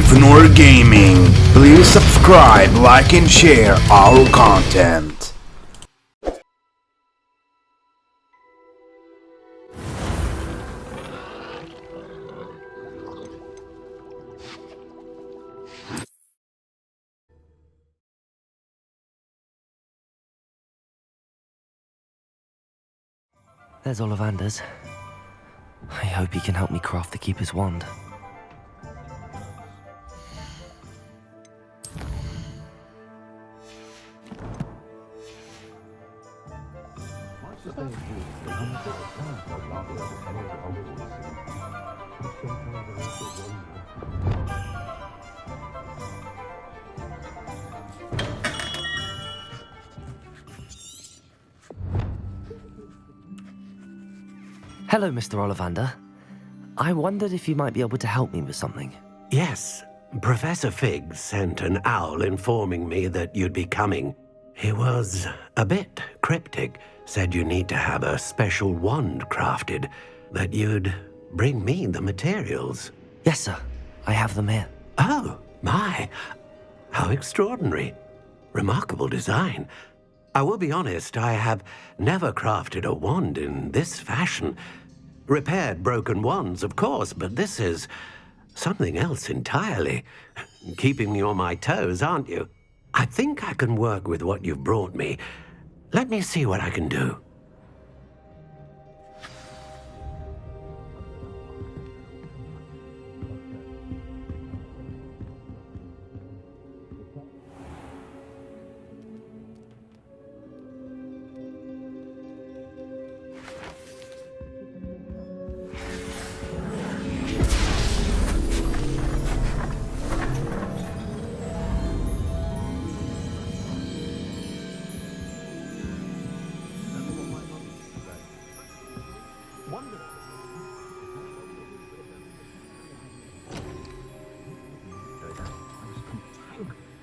NathanOr Gaming. Please subscribe, like and share our content. There's Ollivander's. I hope he can help me craft the Keeper's Wand. Hello, Mr. Ollivander. I wondered if you might be able to help me with something. Yes, Professor Fig sent an owl informing me that you'd be coming. He was a bit cryptic, said you need to have a special wand crafted, that you'd bring me the materials. Yes, sir. I have them here. Oh, my. How extraordinary. Remarkable design. I will be honest, I have never crafted a wand in this fashion. Repaired broken wands, of course, but this is something else entirely. Keeping me on my toes, aren't you? I think I can work with what you've brought me. Let me see what I can do.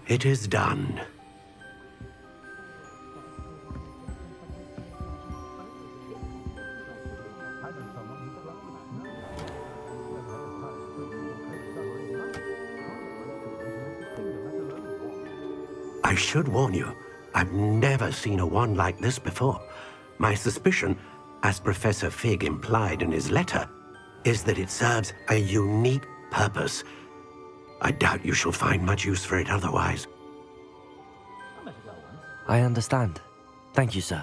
It is done. I should warn you, I've never seen a wand like this before. My suspicion, as Professor Fig implied in his letter, is that it serves a unique purpose. I doubt you shall find much use for it otherwise. I understand. Thank you, sir.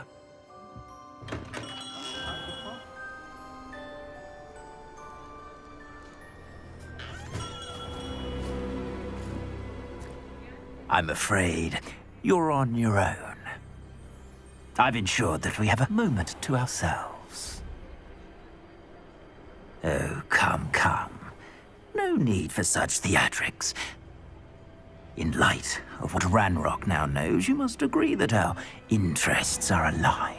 I'm afraid you're on your own. I've ensured that we have a moment to ourselves. Oh, come, come. No need for such theatrics. In light of what Ranrok now knows, you must agree that our interests are aligned.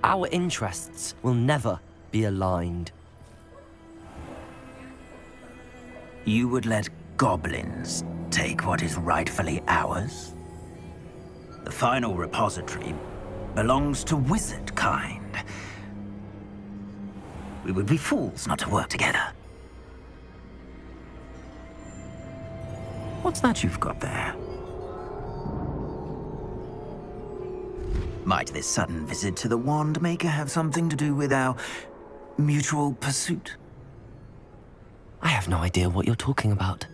Our interests will never be aligned. You would let goblins take what is rightfully ours? The final repository belongs to wizard kind. We would be fools not to work together. What's that you've got there? Might this sudden visit to the Wand Maker have something to do with our mutual pursuit? I have no idea what you're talking about.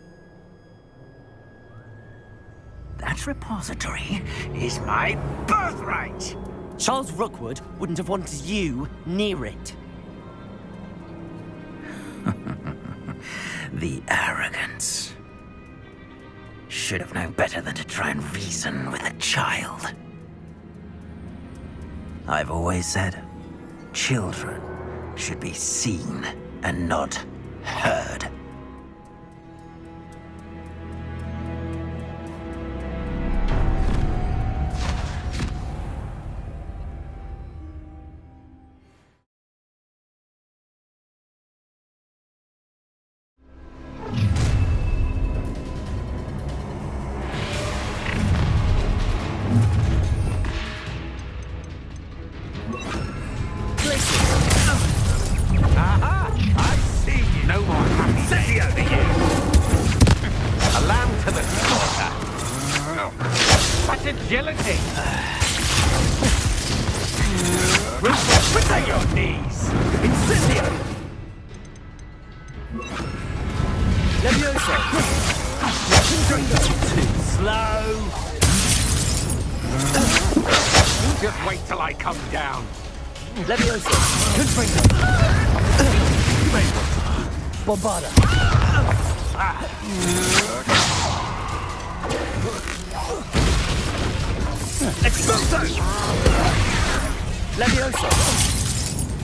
That repository is my birthright! Charles Rookwood wouldn't have wanted you near it. The arrogance. Should have known better than to try and reason with a child. I've always said, children should be seen and not heard. Aha! I see you! No more happy agility. Protect your knees. Incendio. Levioso. Too slow. Just wait till I come down. Levioso. Confringo. Bombarda. Expulso! Levioso!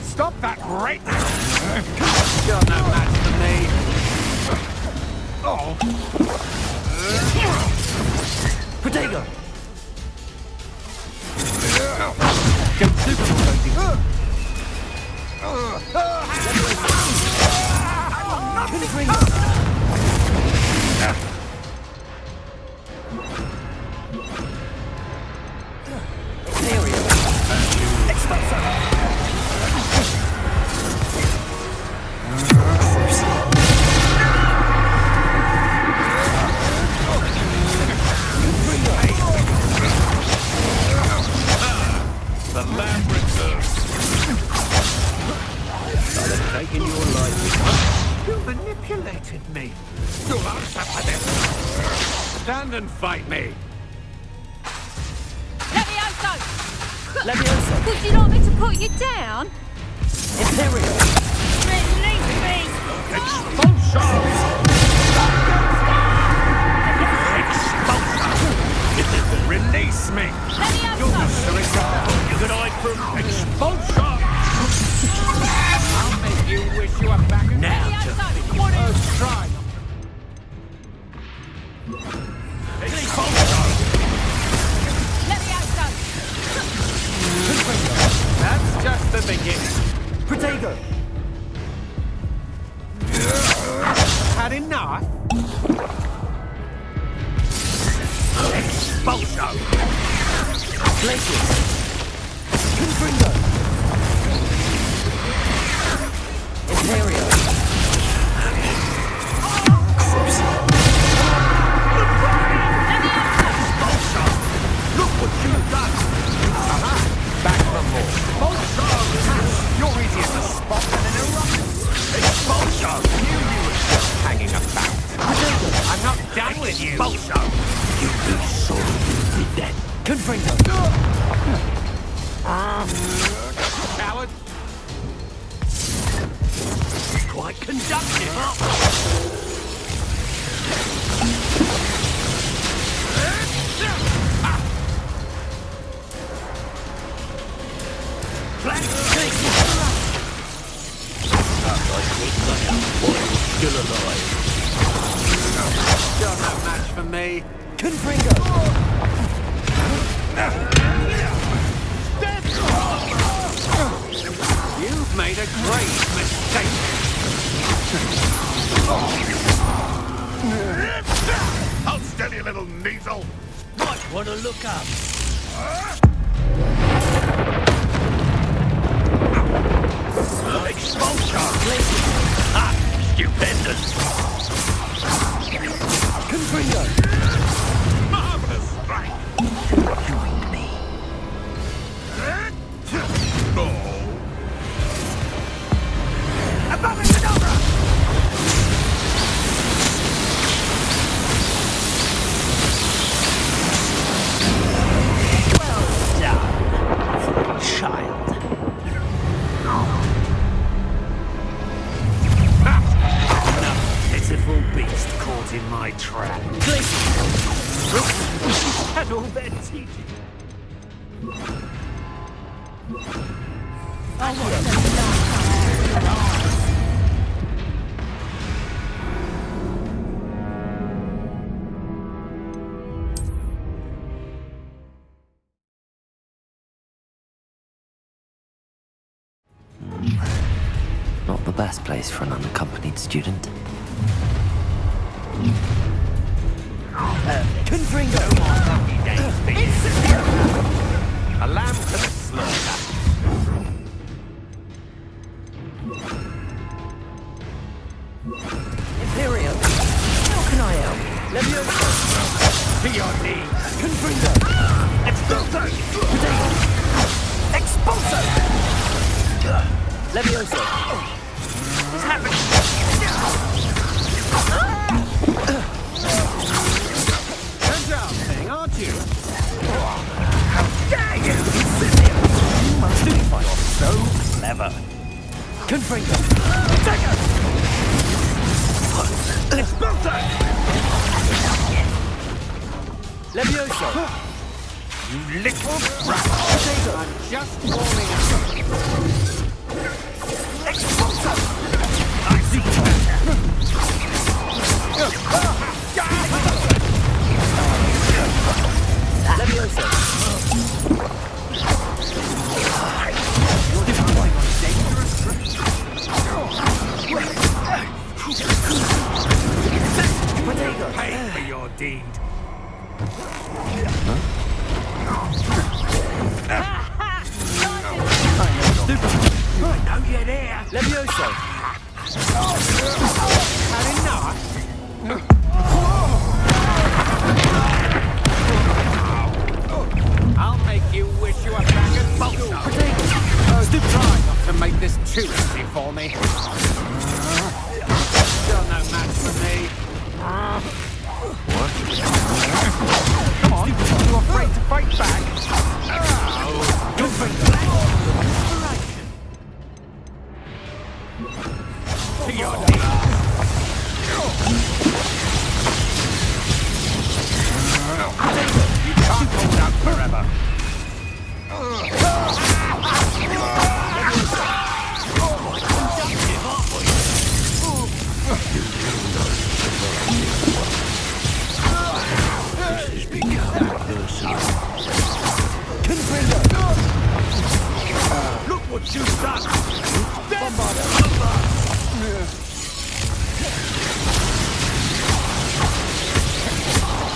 Stop that right now! You're no match for me! Oh! Protego! Get super loading! Me. You'll answer for this. Stand and fight me. Levioso! Levioso. Would you like me to put you down? Imperial. Release me! Expulsion! Expulsion! Release me! Levioso! You could hide from expulsion! I'll make you wish you were back now. First try. Expulsion! Levioso! That's just the beginning. Protego! Had enough? Expulsion! Glacius! Confringo! Imperial! Look what you've done! Aha! Back for more. Expulsion! You're easier to spot than an eruption. Expulsion! Knew you were just hanging about. I'm not done with you. Expulsion! You be sure you'll be dead. Confringo! Coward! Quite conductive, huh? Still alive. You're no match for me. Confringo! You've made a great mistake. Hold steady, little measle. Might want to look up. Expulsion! Ah, stupendous! Confringo! Marvelous strike! Join me. Abracadabra! Well done, child. Pitiful beast caught in my trap. Had all their teaching. Not the best place for an unaccompanied student. Confringo! Happy days, beast. A lamb to the slaughter. Imperial! How can I help? Levioso! To your knees. Confringo! Expulso! Expulso! Levioso. What's happening? Turns out thing, aren't you? How dare you! You must be so clever. Confringo. Take it! Expulso! Levioso. You little brat! I'm just warming up. Expulso! I see you better. Levioso. You're going on dangerous trip. Pay for your deed. I know you're there. Levioso. Had enough? I'll make you wish you were back at school. Try not to make this too easy for me. Still no match for me. Come on, are you afraid to fight back? Good for to your knees. You can't hold out forever. Look what you've done!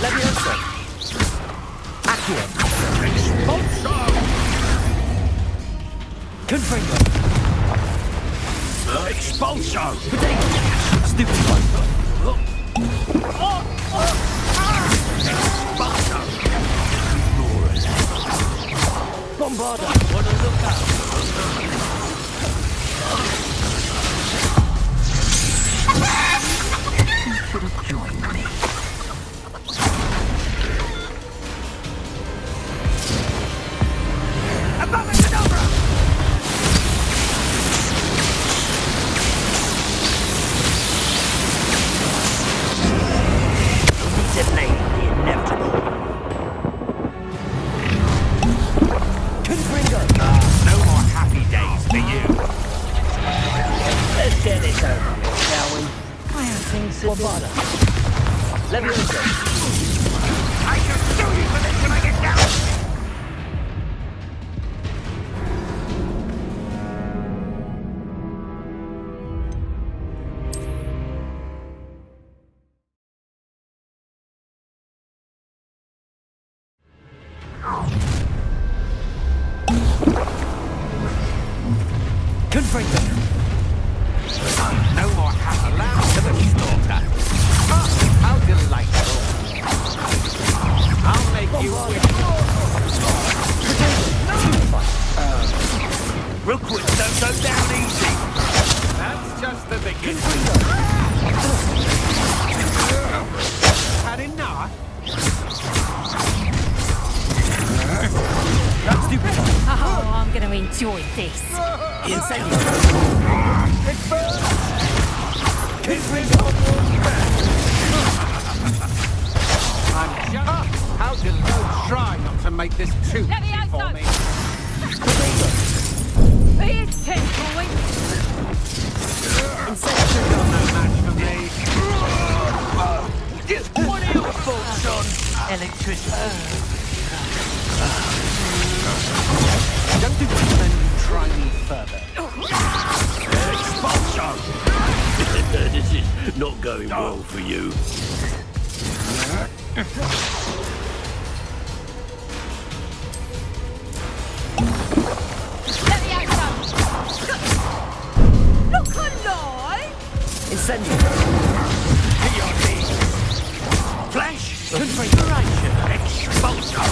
Levioso. Accio. Expulso! Confringo. Expulso! Stupid one. Expulso! Bombarda. Wanna look out. Should have joined me. Delay the inevitable. Confringo. No more happy days for you. Let's get this over with, shall we? I have things to Bombarda. Levioso. I shall sue you for this when I get down! Confringo. No more hat allowed to the slaughter. Ah, how delightful. I'll make you wish. Rookwood don't go down easy. That's just the beginning. Had enough? That's stupid. Oh, I'm going to enjoy this. Incendio. It burns! Confringo. I'm just... How did you try not to make this too Let me easy out, for son. me? Be a 10 point. Still no match for me. What are your thoughts on electricity? Don't recommend you try me further. Expulso! This is not going well for you. Let me out, son. Look alive. Incendio. To your knees. Flash! Configuration! Expulso!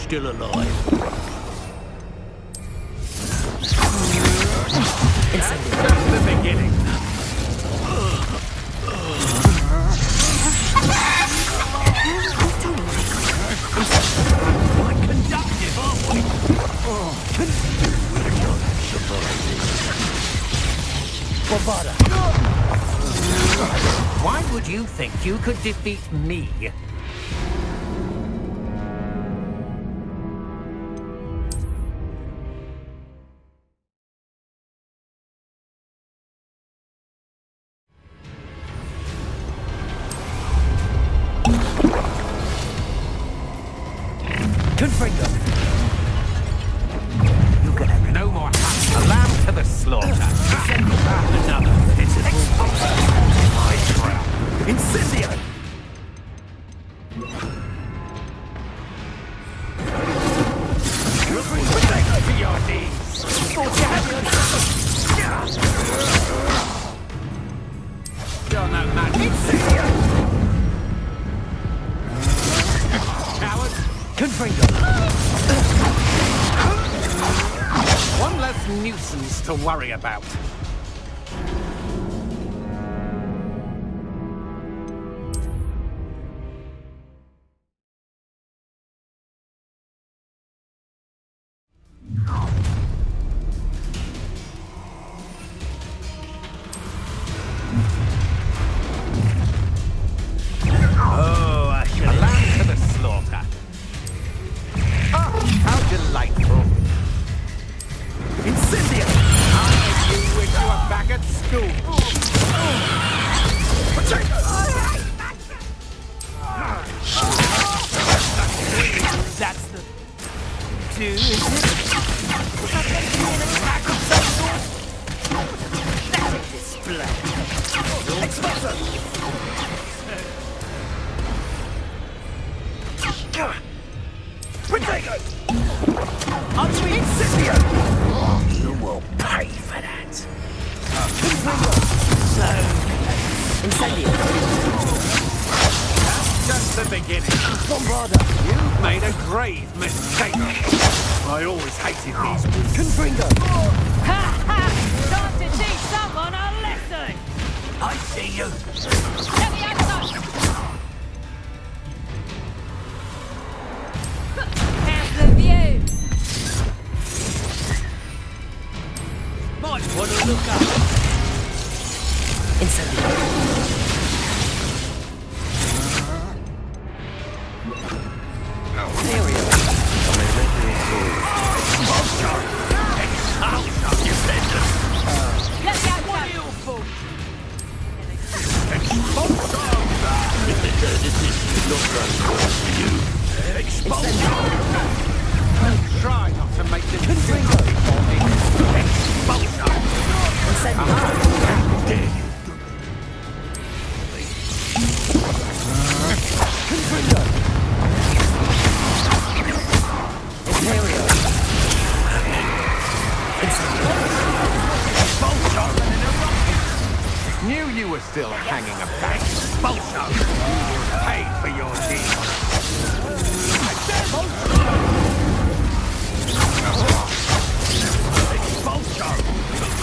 still alive. That's just the beginning. Quite conductive, aren't we? Why would you think you could defeat me? You can have no more hunt. A lamb to the slaughter. Another. It's exposed. My trap. Incendio! Protect for your needs. You're no match. Incendio! Cowards. One less nuisance to worry about. Oh, a lamb to the slaughter. Oh, how delightful. Incendio! I'll make you wish you were back at school. That's the... two, is it? Was that meant to be an attack of some sort? That's a display. Exposer! Potato! Incendio! You will pay for that. So... Incendio! That's just the beginning. Bombarda! You've made a grave mistake. I always hated these moves. Confringo! Ha ha! Time to teach someone a lesson! I see you. Let me have some! How's the view? Might want to look up. Incendio. Let me have some! This is not going well for you. Try not to make this Confringo. Exposure. Dare you? Confringo. Imperio. Knew you were still hanging about. Bolsho! Paid for your deeds. Bolsho!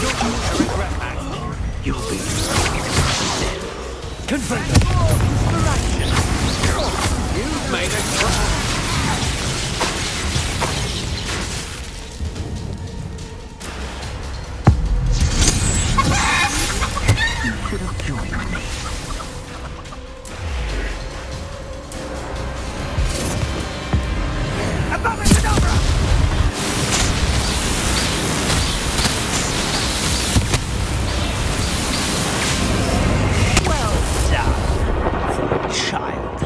You're going to regret that. You'll be dead. Confringo. Inspiration! You've made a crime. Could have joined me. Abominadabra! Well done, child.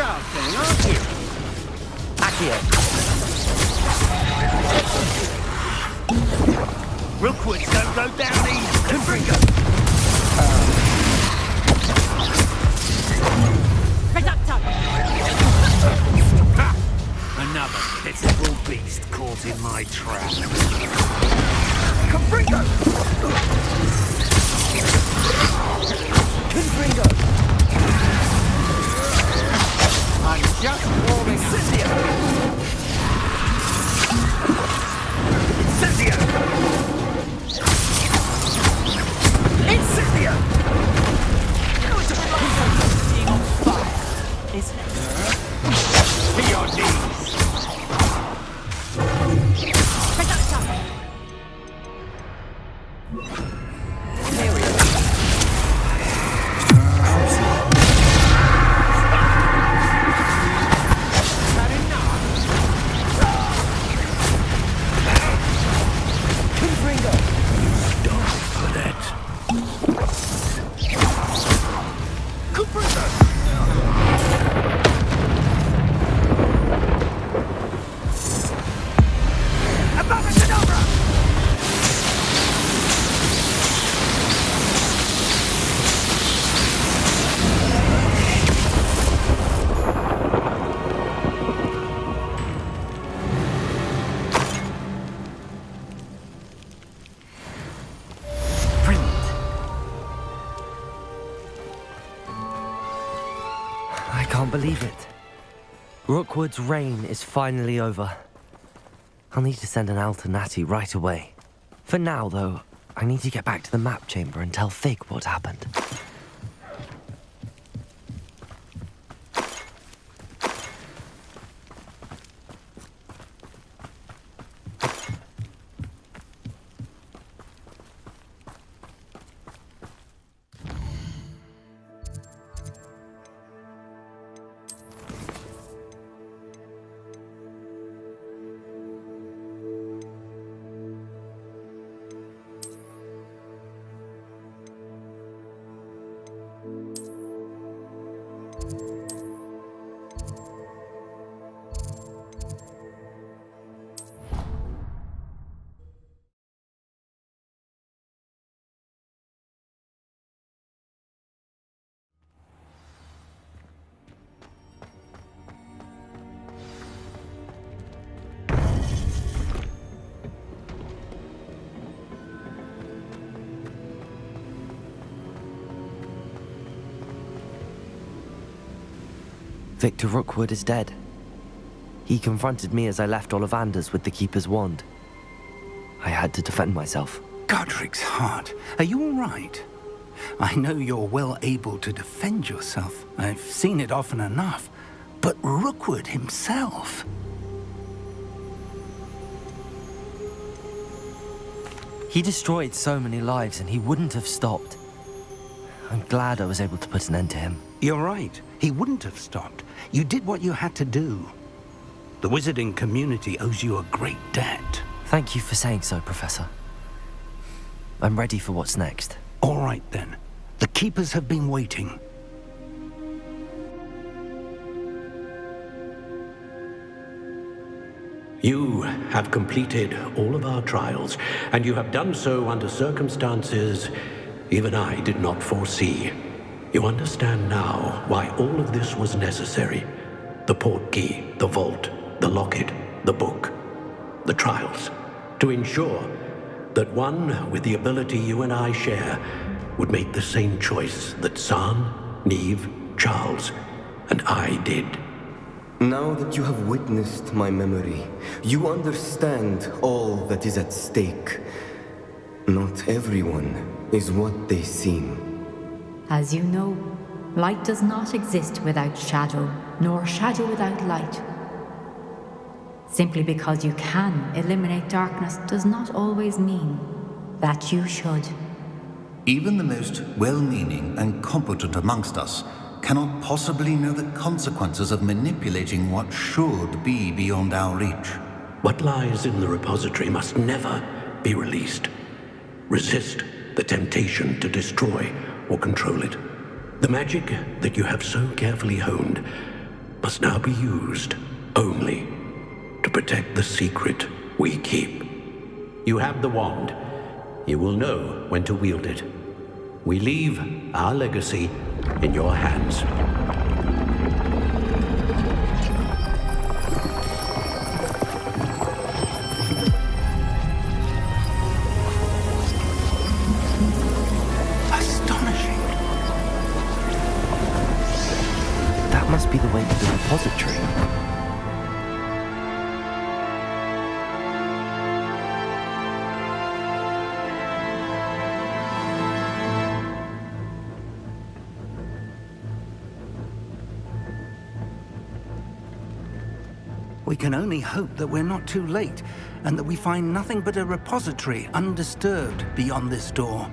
sharp thing, aren't you? Accio. Rookwoods don't go down easy. Confringo. Reducto! Another pitiful beast caught in my trap. Confringo! Confringo. I'm just warming up. Incendio. Incendio. You know it's a bit like being on fire, isn't it? To your knees. Reducto! I can't believe it. Rookwood's reign is finally over. I'll need to send an owl to Natty right away. For now, though, I need to get back to the map chamber and tell Fig what happened. Victor Rookwood is dead. He confronted me as I left Ollivander's with the Keeper's wand. I had to defend myself. Godric's heart, are you all right? I know you're well able to defend yourself. I've seen it often enough. But Rookwood himself... He destroyed so many lives and he wouldn't have stopped. I'm glad I was able to put an end to him. You're right. He wouldn't have stopped. You did what you had to do. The wizarding community owes you a great debt. Thank you for saying so, Professor. I'm ready for what's next. All right, then. The Keepers have been waiting. You have completed all of our trials, and you have done so under circumstances even I did not foresee. You understand now why all of this was necessary. The Portkey, the vault, the locket, the book, the trials. To ensure that one with the ability you and I share would make the same choice that San, Neve, Charles, and I did. Now that you have witnessed my memory, you understand all that is at stake. Not everyone is what they seem. As you know, light does not exist without shadow, nor shadow without light. Simply because you can eliminate darkness does not always mean that you should. Even the most well-meaning and competent amongst us cannot possibly know the consequences of manipulating what should be beyond our reach. What lies in the repository must never be released. Resist the temptation to destroy or control it. The magic that you have so carefully honed must now be used only to protect the secret we keep. You have the wand. You will know when to wield it. We leave our legacy in your hands. Astonishing. That must be the way to the repository. We can only hope that we're not too late, and that we find nothing but a repository undisturbed beyond this door.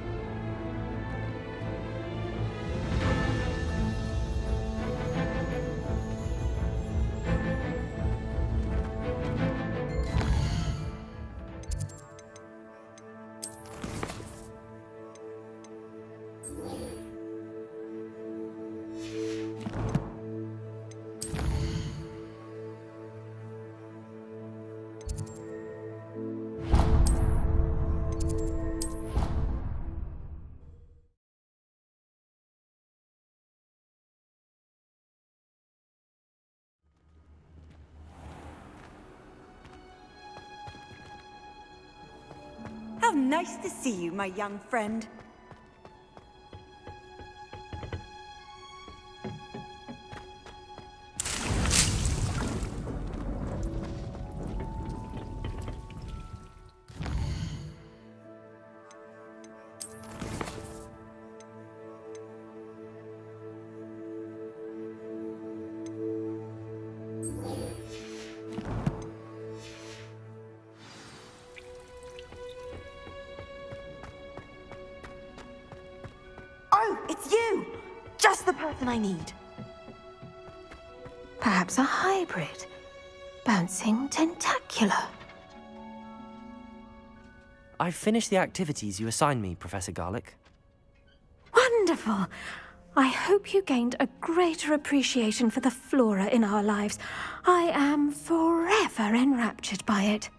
How nice to see you, my young friend. It's you! Just the person I need. Perhaps a hybrid. Bouncing tentacular. I've finished the activities you assigned me, Professor Garlick. Wonderful! I hope you gained a greater appreciation for the flora in our lives. I am forever enraptured by it.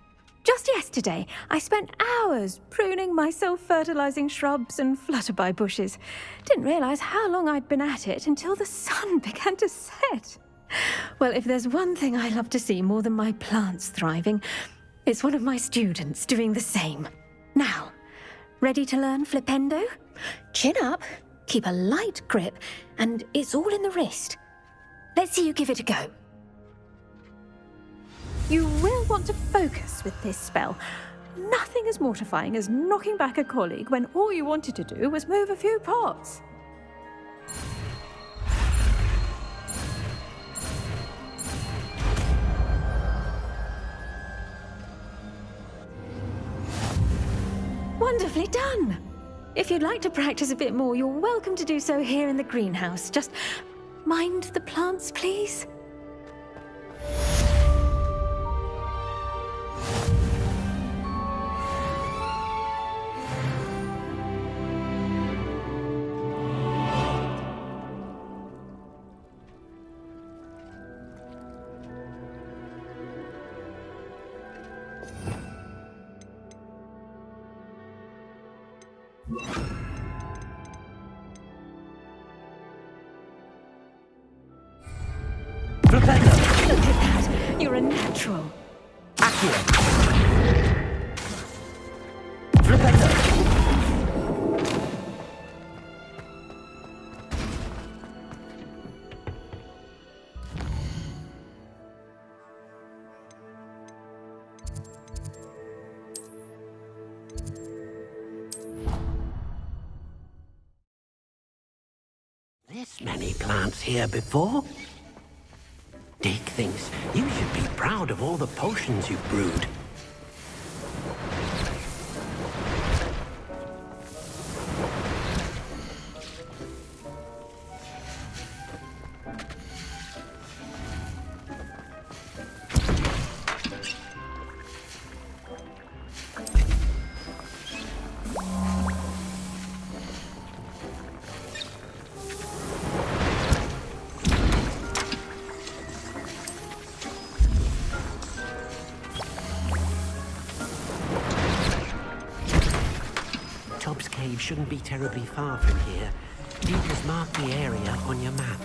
Just yesterday, I spent hours pruning my self-fertilizing shrubs and flutterby bushes. Didn't realize how long I'd been at it until the sun began to set. Well, if there's one thing I love to see more than my plants thriving, it's one of my students doing the same. Now, ready to learn Flipendo? Chin up, keep a light grip, and it's all in the wrist. Let's see you give it a go. You will want to focus with this spell. Nothing as mortifying as knocking back a colleague when all you wanted to do was move a few pots. Wonderfully done! If you'd like to practice a bit more, you're welcome to do so here in the greenhouse. Just mind the plants, please. Flipendo! Look at that! You're a natural. Accurate! Flipendo! This many plants here before? Dick thinks you should be proud of all the potions you've brewed. cave shouldn't be terribly far from here. Deek has marked the area on your map.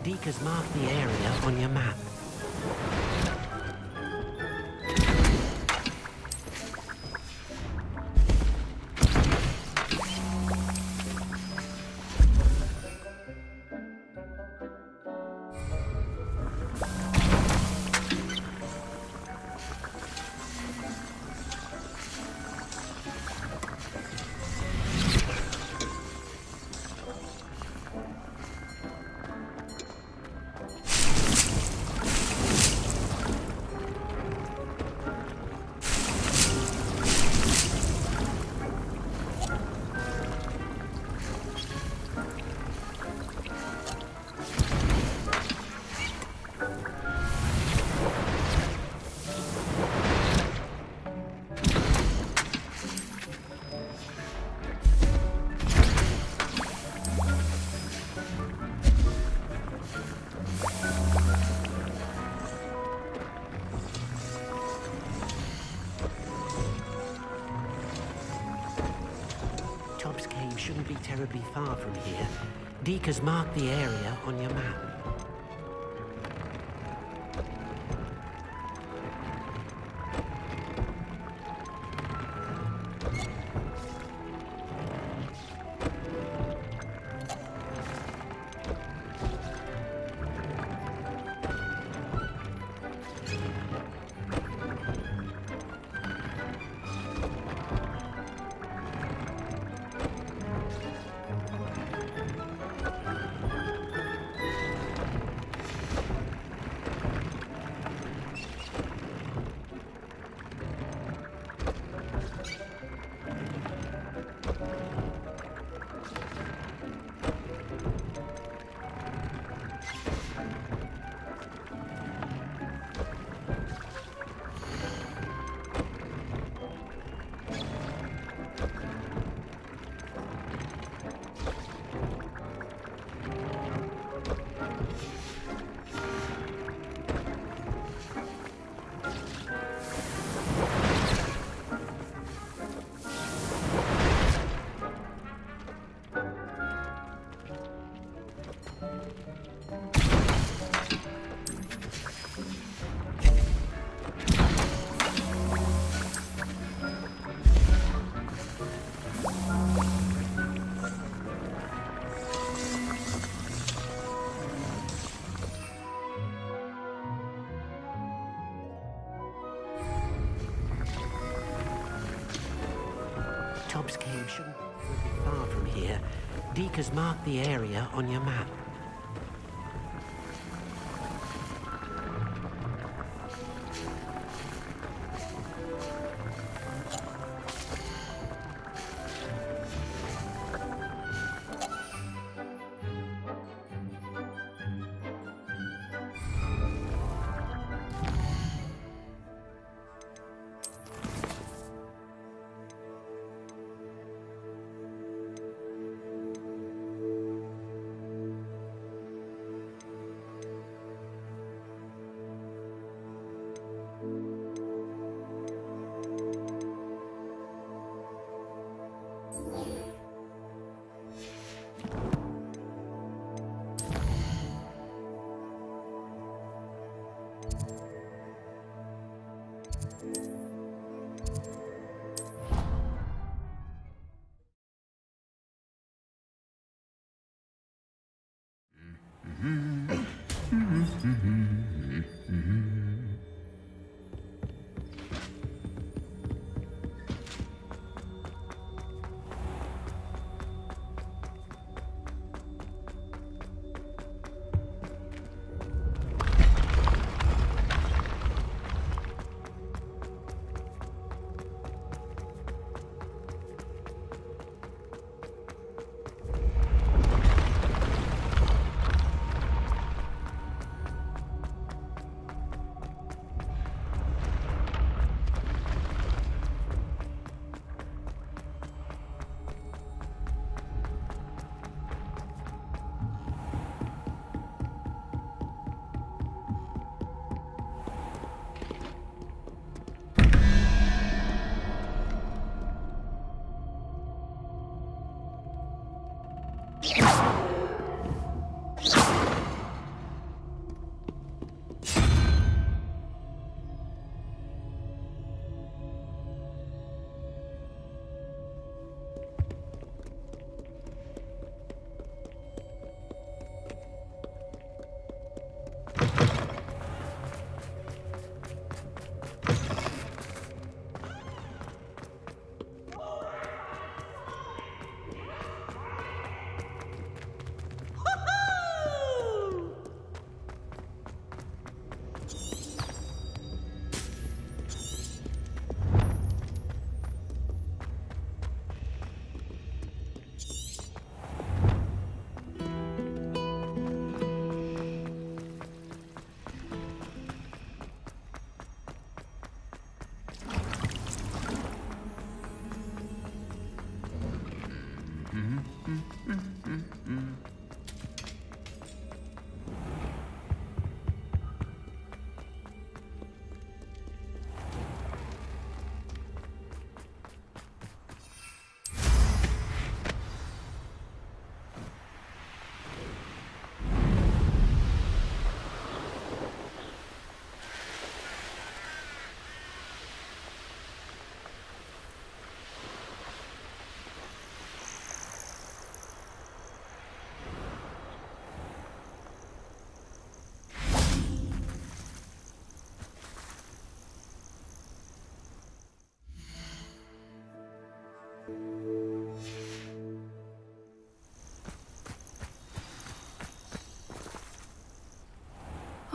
Deek has marked the area on your map. Shouldn't be terribly far from here. Deek has marked the area on your map. location. Far from here, Deke has marked the area on your map.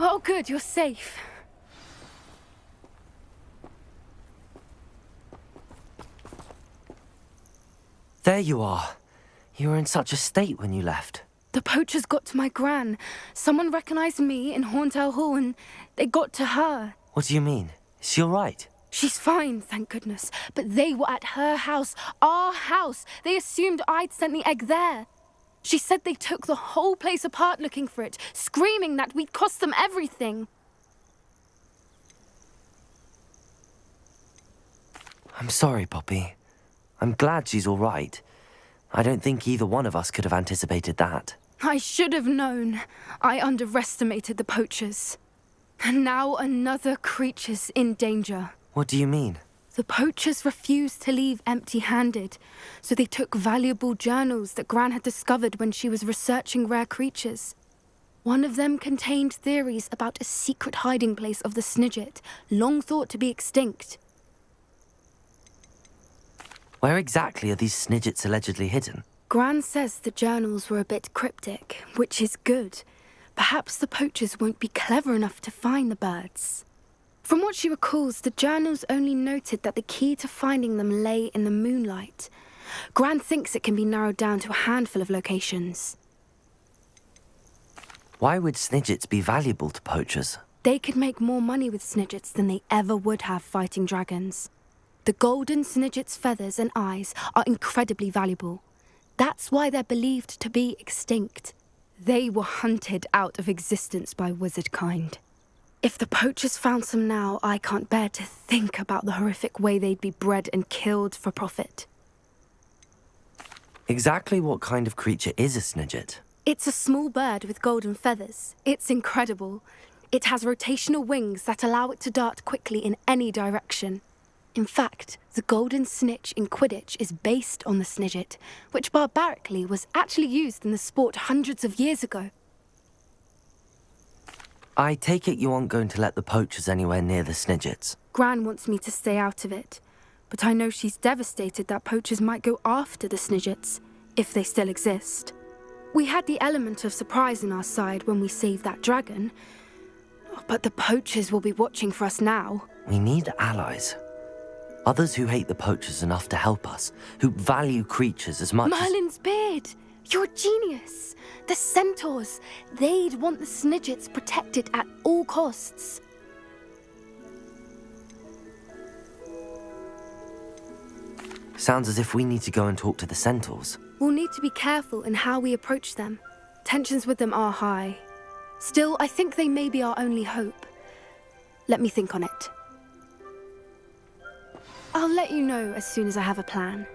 Oh, good, you're safe. There you are. You were in such a state when you left. The poachers got to my gran. Someone recognized me in Horntail Hall and they got to her. What do you mean? Is she all right? She's fine, thank goodness. But they were at her house, our house. They assumed I'd sent the egg there. She said they took the whole place apart looking for it, screaming that we'd cost them everything. I'm sorry, Poppy. I'm glad she's all right. I don't think either one of us could have anticipated that. I should have known. I underestimated the poachers. And now another creature's in danger. What do you mean? The poachers refused to leave empty-handed, so they took valuable journals that Gran had discovered when she was researching rare creatures. One of them contained theories about a secret hiding place of the Snidget, long thought to be extinct. Where exactly are these snidgets allegedly hidden? Gran says the journals were a bit cryptic, which is good. Perhaps the poachers won't be clever enough to find the birds. From what she recalls, the journals only noted that the key to finding them lay in the moonlight. Gran thinks it can be narrowed down to a handful of locations. Why would snidgets be valuable to poachers? They could make more money with snidgets than they ever would have fighting dragons. The golden snidget's feathers and eyes are incredibly valuable. That's why they're believed to be extinct. They were hunted out of existence by wizard kind. If the poachers found some now, I can't bear to think about the horrific way they'd be bred and killed for profit. Exactly what kind of creature is a snidget? It's a small bird with golden feathers. It's incredible. It has rotational wings that allow it to dart quickly in any direction. In fact, the golden snitch in Quidditch is based on the snidget, which barbarically was actually used in the sport hundreds of years ago. I take it you aren't going to let the poachers anywhere near the snidgets. Gran wants me to stay out of it, but I know she's devastated that poachers might go after the snidgets, if they still exist. We had the element of surprise on our side when we saved that dragon, but the poachers will be watching for us now. We need allies. Others who hate the poachers enough to help us, who value creatures as much Merlin's beard! You're a genius! The centaurs! They'd want the snidgets protected at all costs. Sounds as if we need to go and talk to the centaurs. We'll need to be careful in how we approach them. Tensions with them are high. Still, I think they may be our only hope. Let me think on it. I'll let you know as soon as I have a plan.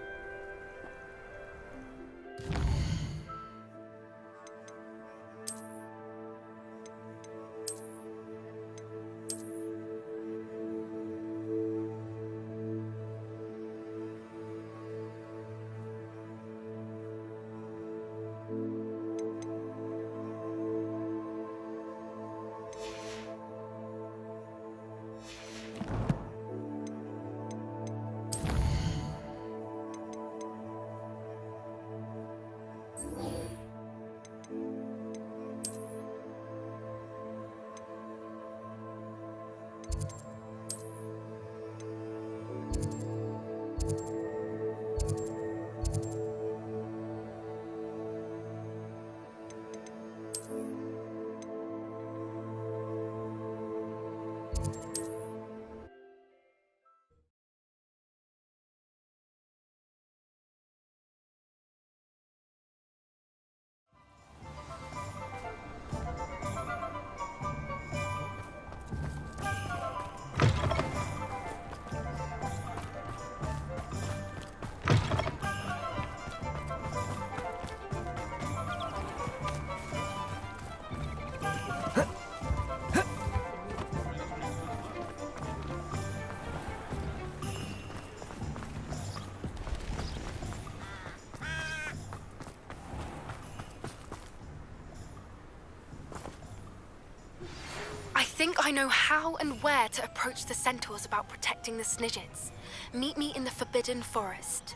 I think I know how and where to approach the centaurs about protecting the snidgets. Meet me in the Forbidden Forest.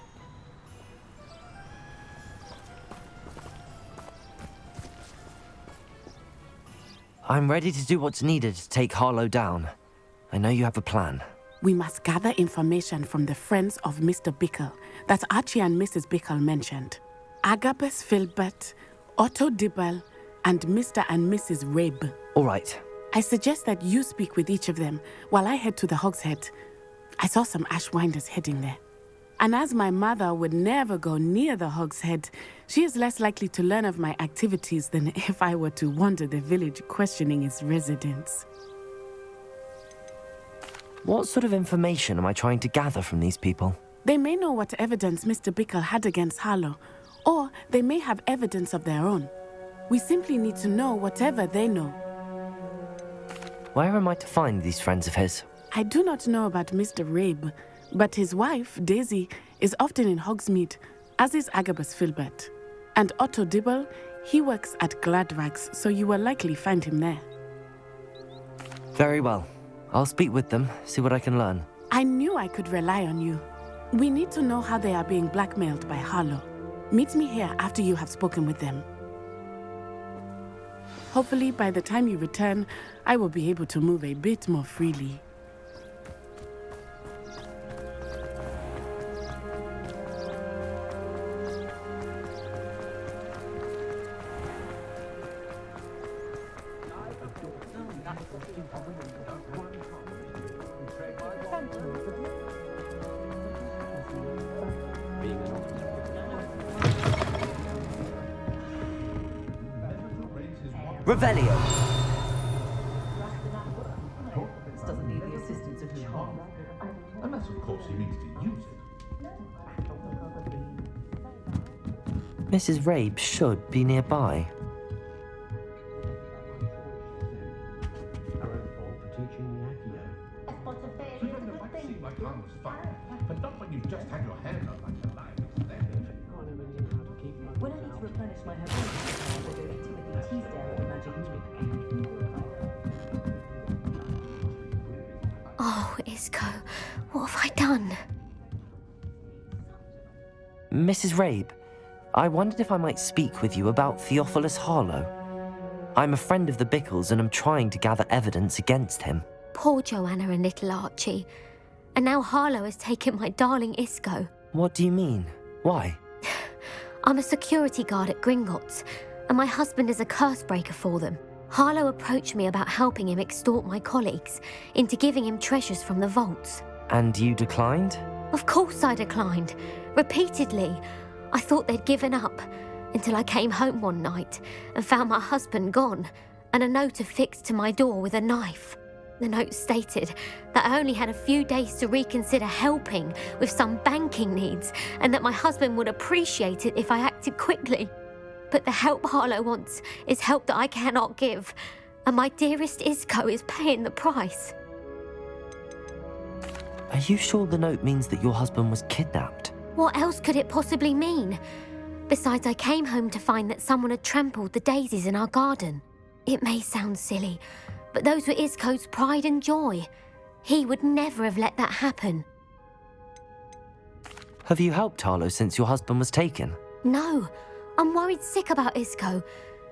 I'm ready to do what's needed to take Harlow down. I know you have a plan. We must gather information from the friends of Mr. Bickle that Archie and Mrs. Bickle mentioned. Agabus Filbert, Otto Dibble, and Mr. and Mrs. Rabe. All right. I suggest that you speak with each of them while I head to the Hogshead. I saw some Ashwinders heading there. And as my mother would never go near the Hogshead, she is less likely to learn of my activities than if I were to wander the village questioning its residents. What sort of information am I trying to gather from these people? They may know what evidence Mr. Bickle had against Harlow, or they may have evidence of their own. We simply need to know whatever they know. Where am I to find these friends of his? I do not know about Mr. Rabe, but his wife, Daisy, is often in Hogsmeade, as is Agabus Filbert. And Otto Dibble, he works at Gladrags, so you will likely find him there. Very well. I'll speak with them, see what I can learn. I knew I could rely on you. We need to know how they are being blackmailed by Harlow. Meet me here after you have spoken with them. Hopefully, by the time you return, I will be able to move a bit more freely. Revelio! Doesn't need the assistance of charm. Unless, of course, he means to use it. Mrs. Rabe should be nearby. But not when you've just had your hair done like a lion. When I need to replenish my herbal, I go to Timothy Teasdale or Magic Drink. Oh, Isco, what have I done? Mrs. Rabe, I wondered if I might speak with you about Theophilus Harlow. I'm a friend of the Bickles and I'm trying to gather evidence against him. Poor Joanna and little Archie. And now Harlow has taken my darling Isco. What do you mean? Why? I'm a security guard at Gringotts, and my husband is a curse breaker for them. Harlow approached me about helping him extort my colleagues into giving him treasures from the vaults. And you declined? Of course I declined. Repeatedly. I thought they'd given up, until I came home one night and found my husband gone, and a note affixed to my door with a knife. The note stated that I only had a few days to reconsider helping with some banking needs, and that my husband would appreciate it if I acted quickly. But the help Harlow wants is help that I cannot give, and my dearest Isco is paying the price. Are you sure the note means that your husband was kidnapped? What else could it possibly mean? Besides, I came home to find that someone had trampled the daisies in our garden. It may sound silly, but those were Isco's pride and joy. He would never have let that happen. Have you helped Harlow since your husband was taken? No, I'm worried sick about Isco,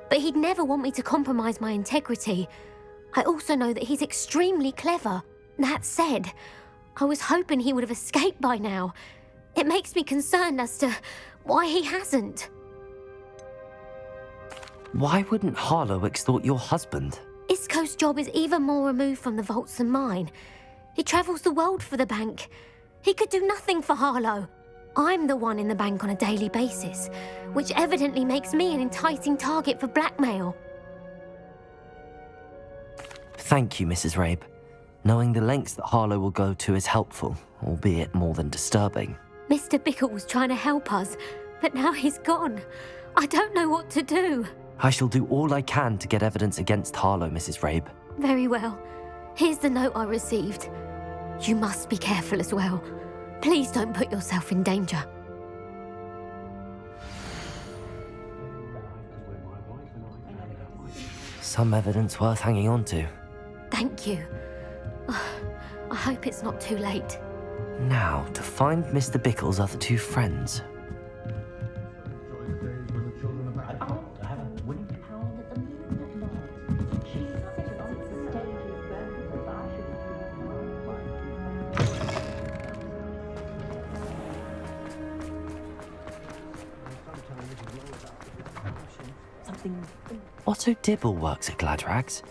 but he'd never want me to compromise my integrity. I also know that he's extremely clever. That said, I was hoping he would have escaped by now. It makes me concerned as to why he hasn't. Why wouldn't Harlow extort your husband? Isco's job is even more removed from the vaults than mine. He travels the world for the bank. He could do nothing for Harlow. I'm the one in the bank on a daily basis, which evidently makes me an enticing target for blackmail. Thank you, Mrs. Rabe. Knowing the lengths that Harlow will go to is helpful, albeit more than disturbing. Mr. Bickle was trying to help us, but now he's gone. I don't know what to do. I shall do all I can to get evidence against Harlow, Mrs. Rabe. Very well. Here's the note I received. You must be careful as well. Please don't put yourself in danger. Some evidence worth hanging on to. Thank you. I hope it's not too late. Now, to find Mr. Bickle's other two friends. Otto Dibble works at Gladrags.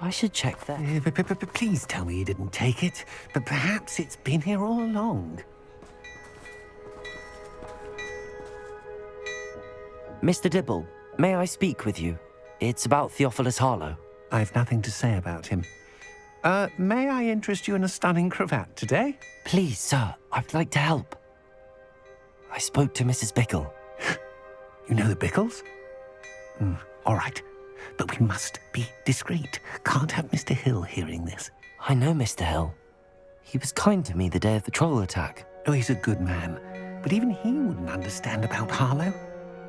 I should check that. Please tell me you didn't take it, but perhaps it's been here all along. Mr. Dibble, may I speak with you? It's about Theophilus Harlow. I've nothing to say about him. May I interest you in a stunning cravat today? Please, sir, I'd like to help. I spoke to Mrs. Bickle. You know the Bickles? All right, but we must be discreet. Can't have Mr. Hill hearing this. I know Mr. Hill. He was kind to me the day of the troll attack. Oh, he's a good man, but even he wouldn't understand about Harlow.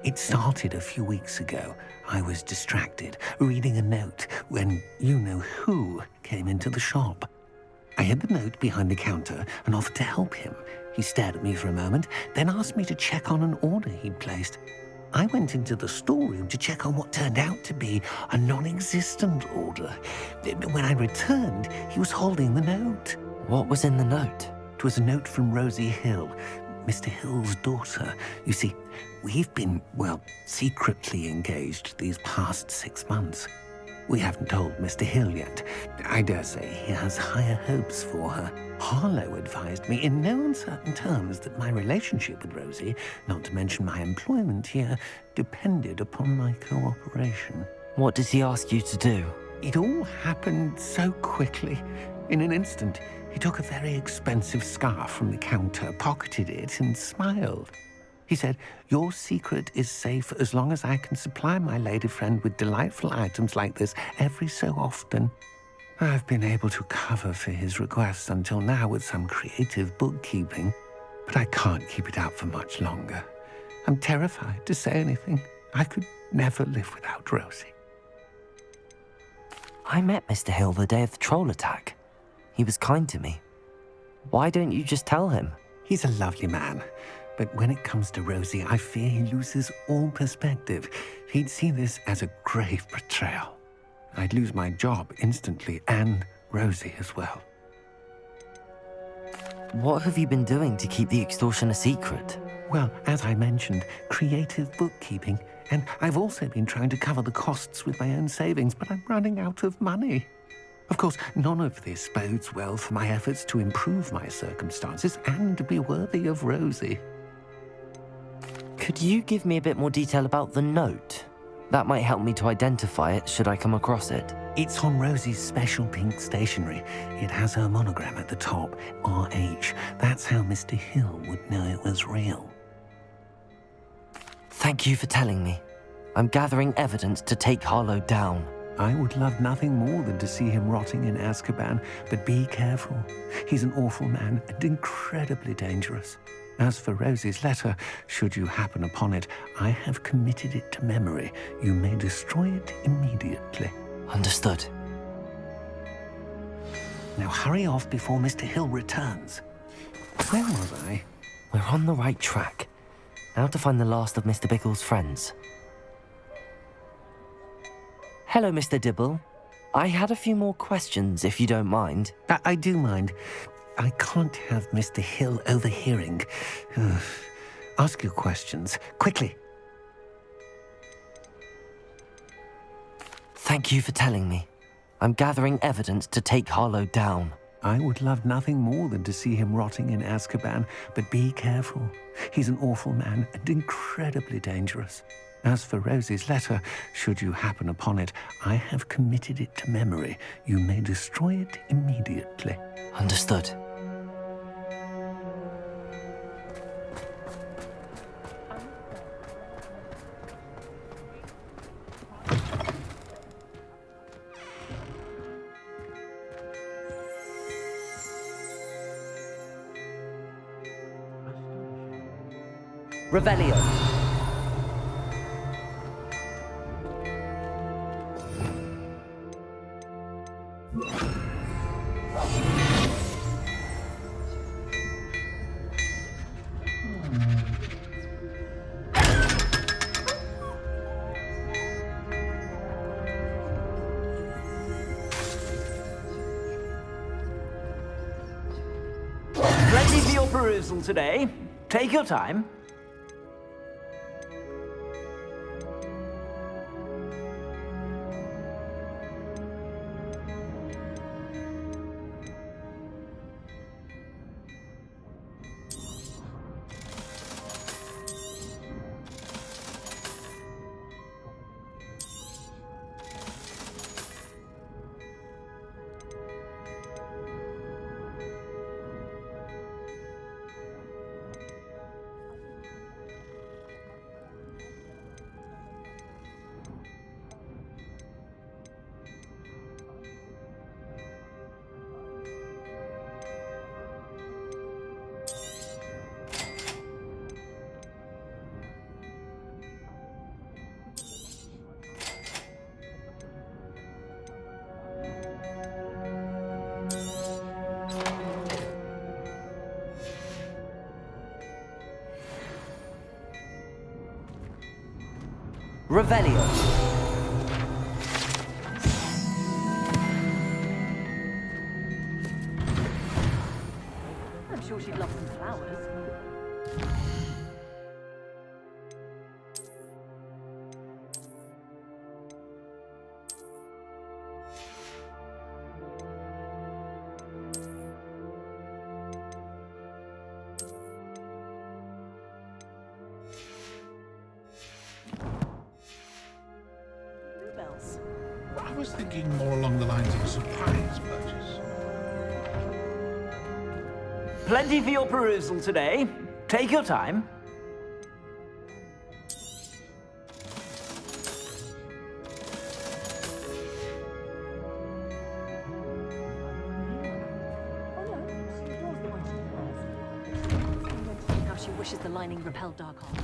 It started a few weeks ago. I was distracted, reading a note, when you-know-who came into the shop. I hid the note behind the counter and offered to help him. He stared at me for a moment, then asked me to check on an order he'd placed. I went into the storeroom to check on what turned out to be a non-existent order. When I returned, he was holding the note. What was in the note? It was a note from Rosie Hill, Mr. Hill's daughter. You see, we've been, well, secretly engaged these past 6 months. We haven't told Mr. Hill yet. I dare say he has higher hopes for her. Harlow advised me in no uncertain terms that my relationship with Rosie, not to mention my employment here, depended upon my cooperation. What does he ask you to do? It all happened so quickly. In an instant, he took a very expensive scarf from the counter, pocketed it, and smiled. He said, "Your secret is safe as long as I can supply my lady friend with delightful items like this every so often." I've been able to cover for his requests until now with some creative bookkeeping, but I can't keep it up for much longer. I'm terrified to say anything. I could never live without Rosie. I met Mr. Hill the day of the troll attack. He was kind to me. Why don't you just tell him? He's a lovely man. But when it comes to Rosie, I fear he loses all perspective. He'd see this as a grave betrayal. I'd lose my job instantly, and Rosie as well. What have you been doing to keep the extortion a secret? Well, as I mentioned, creative bookkeeping. And I've also been trying to cover the costs with my own savings, but I'm running out of money. Of course, none of this bodes well for my efforts to improve my circumstances and to be worthy of Rosie. Could you give me a bit more detail about the note? That might help me to identify it should I come across it. It's on Rosie's special pink stationery. It has her monogram at the top, RH. That's how Mr. Hill would know it was real. Thank you for telling me. I'm gathering evidence to take Harlow down. I would love nothing more than to see him rotting in Azkaban, but be careful. He's an awful man and incredibly dangerous. As for Rosie's letter, should you happen upon it, I have committed it to memory. You may destroy it immediately. Understood. Now hurry off before Mr. Hill returns. Where was I? We're on the right track. Now to find the last of Mr. Bickle's friends. Hello, Mr. Dibble. I had a few more questions, if you don't mind. I do mind. I can't have Mr. Hill overhearing. Ask your questions, quickly. Thank you for telling me. I'm gathering evidence to take Harlow down. I would love nothing more than to see him rotting in Azkaban, but be careful. He's an awful man and incredibly dangerous. As for Rosie's letter, should you happen upon it, I have committed it to memory. You may destroy it immediately. Understood. Revelio. Ready for your perusal today. Take your time. Revelio. I'm sure she'd love some flowers. Bluebells. I was thinking more along the lines of a surprise purchase. Plenty for your perusal today. Take your time. How she wishes the lining repelled dark arts.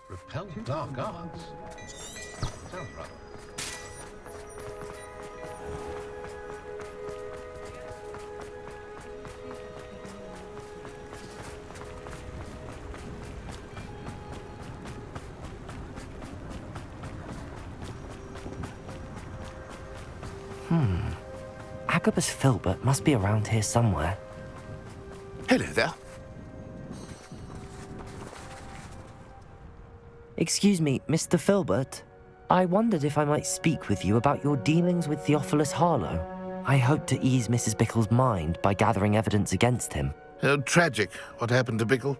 Repel dark arts? Sounds rather. Agabus Filbert must be around here somewhere. Hello there. Excuse me, Mr. Filbert. I wondered if I might speak with you about your dealings with Theophilus Harlow. I hope to ease Mrs. Bickle's mind by gathering evidence against him. Tragic, what happened to Bickle.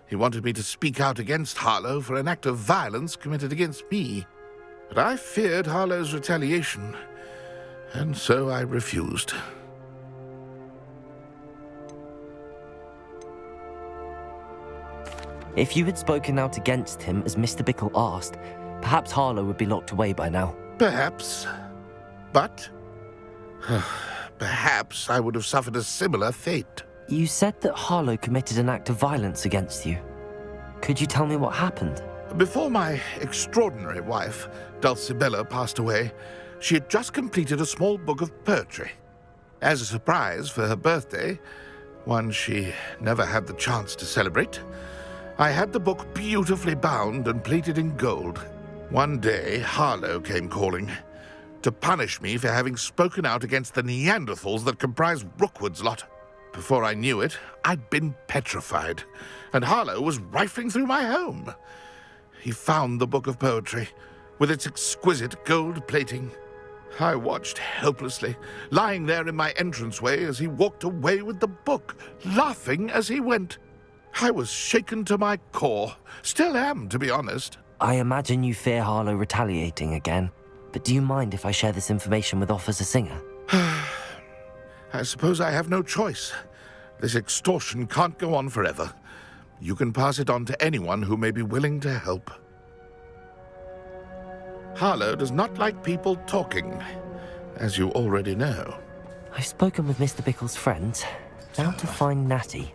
He wanted me to speak out against Harlow for an act of violence committed against me. But I feared Harlow's retaliation, and so I refused. If you had spoken out against him as Mr. Bickle asked, perhaps Harlow would be locked away by now. Perhaps. But perhaps I would have suffered a similar fate. You said that Harlow committed an act of violence against you. Could you tell me what happened? Before my extraordinary wife, Dulcibella, passed away, she had just completed a small book of poetry. As a surprise for her birthday, one she never had the chance to celebrate, I had the book beautifully bound and plated in gold. One day, Harlow came calling to punish me for having spoken out against the Neanderthals that comprised Rookwood's lot. Before I knew it, I'd been petrified, and Harlow was rifling through my home. He found the book of poetry, with its exquisite gold plating. I watched helplessly, lying there in my entranceway as he walked away with the book, laughing as he went. I was shaken to my core. Still am, to be honest. I imagine you fear Harlow retaliating again, but do you mind if I share this information with Officer Singer? I suppose I have no choice. This extortion can't go on forever. You can pass it on to anyone who may be willing to help. Harlow does not like people talking, as you already know. I've spoken with Mr. Bickle's friends. Now to find Natty.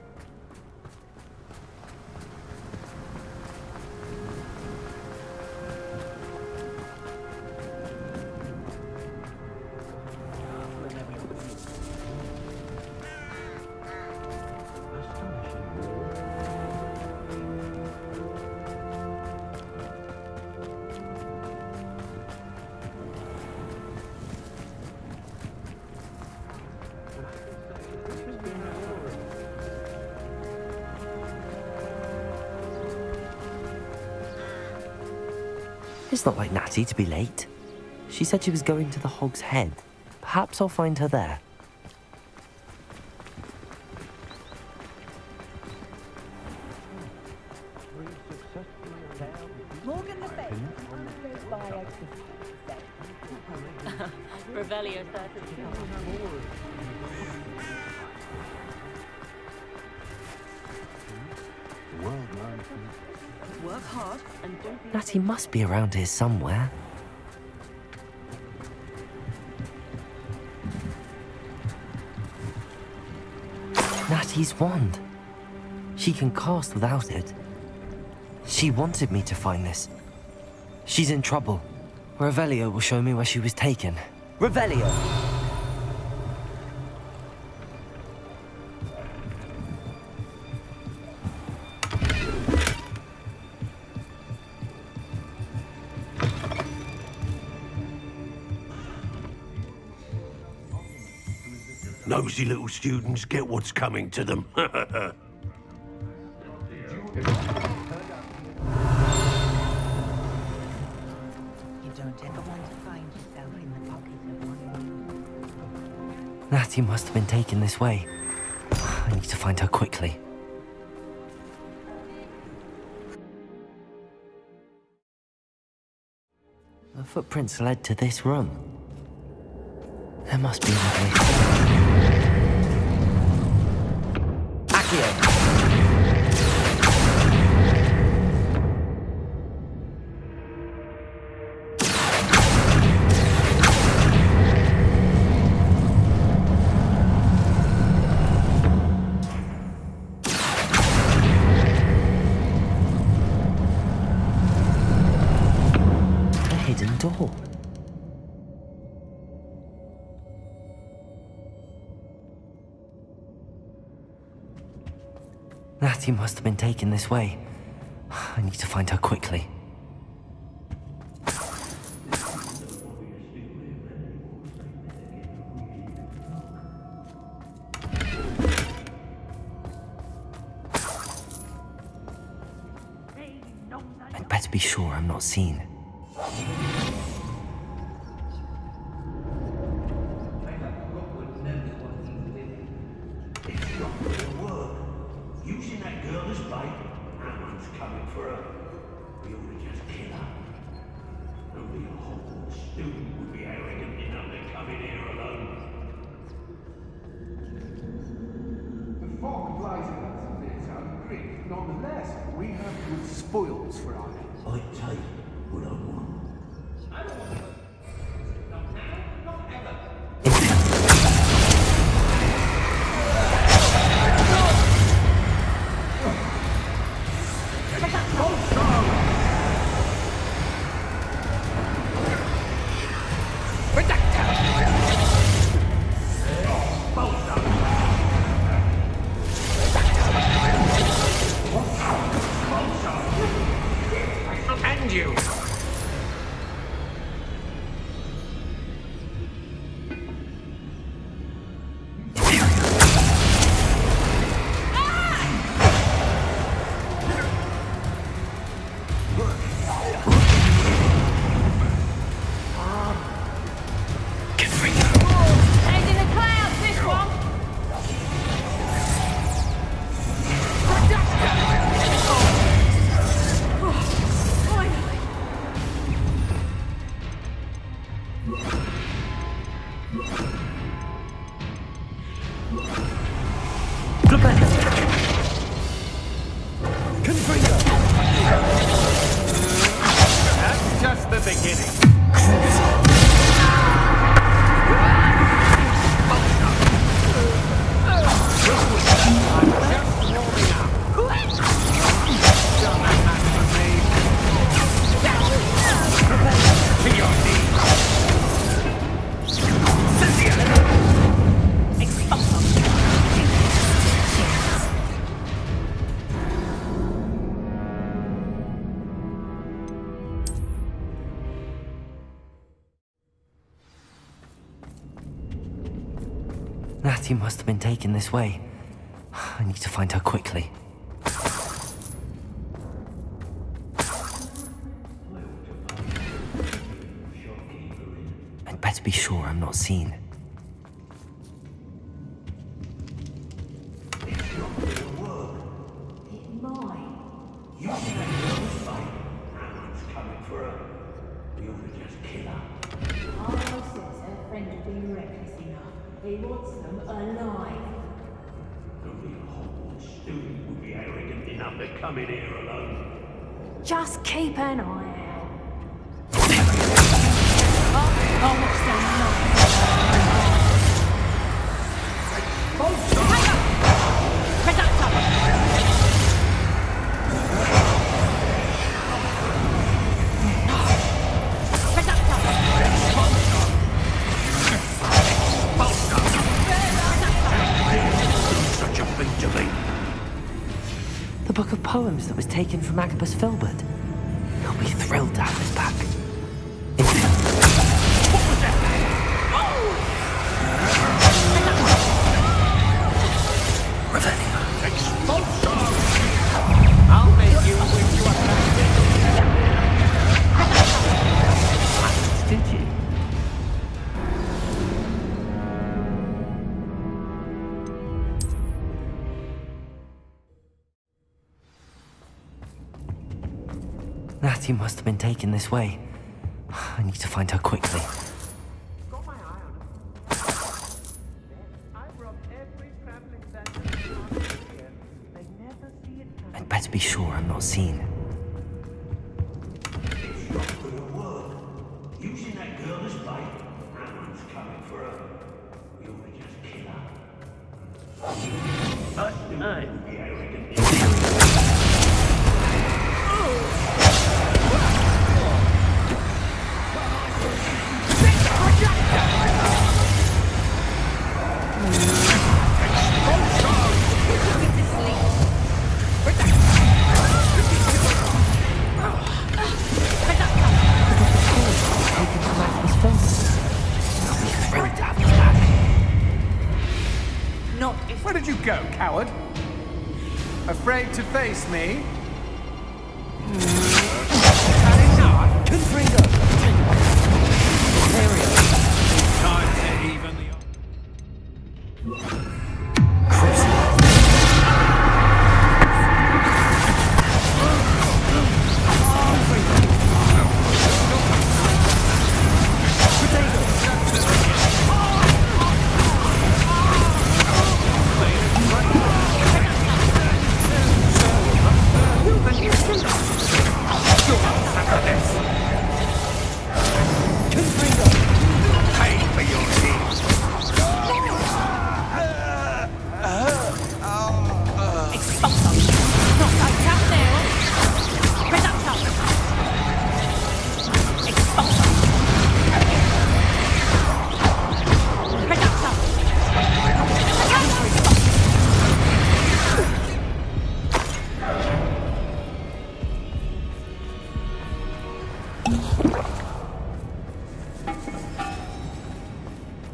It's not like Natty to be late. She said she was going to the Hog's Head. Perhaps I'll find her there. Morgan the Bay. Revelio certainly. Work hard and don't be... Natty must be around here somewhere. Natty's wand. She can cast without it. She wanted me to find this. She's in trouble. Revelio will show me where she was taken. Revelio! Nosy little students get what's coming to them. You don't ever want to find yourself in the pocket of one. Natty must have been taken this way. I need to find her quickly. The footprints led to this room. There must be another way. Accio! Door. Natty must have been taken this way. I need to find her quickly. I'd better be sure I'm not seen. Using that girl as bait, no one's coming for her. We ought to just kill her. Only a Hogwarts student would be arrogant enough to come in here alone. The fog lies in us a bit ungripped. Nonetheless, we have good spoils for our hands. I take what I want. I don't want it. Not now, not ever. And you! That's just the beginning. Natty must have been taken this way. I need to find her quickly. I'd better be sure I'm not seen. He wants them alive. Only a Hogwarts student would be arrogant enough to come in here alone. Just keep an eye out. The book of poems that was taken from Agabus Filbert. He'll be thrilled to have this back. What was that? I'll make you wish you had Did you? Natty must have been taken this way. I need to find her quickly. I'd better be sure I'm not seen. Using that girl as bait. Ranrok's coming for her. We ought to just kill her. The arrogant Where did you go, coward? Afraid to face me? Time to even the...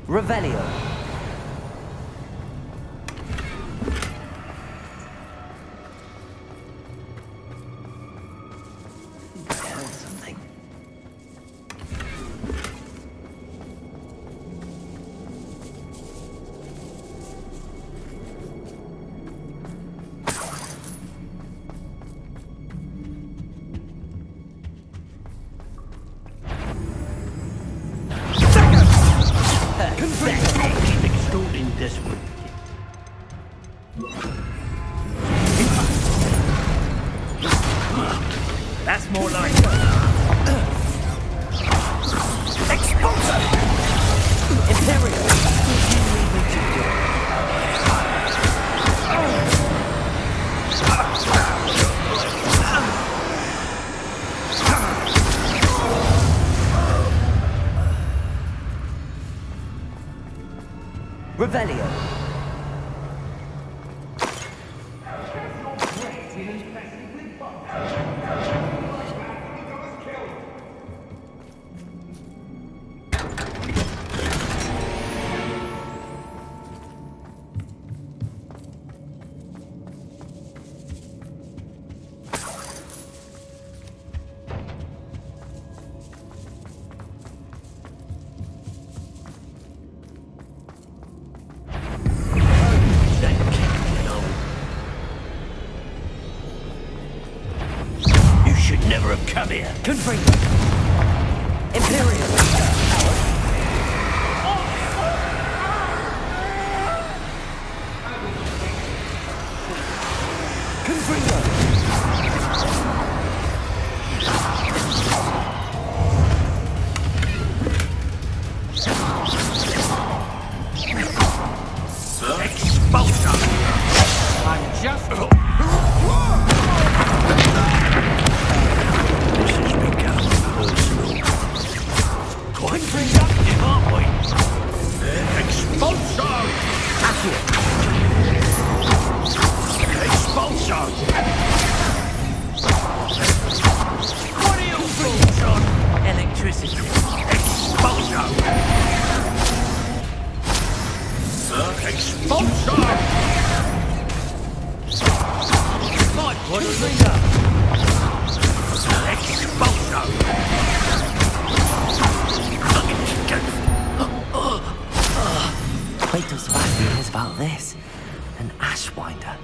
Revelio. That's more like Expulsor! Imperial! Revelio. Never have come here. Confringo. Imperial. Confringo. Expulsor! I'm just... This has become personal. this? An ashwinder.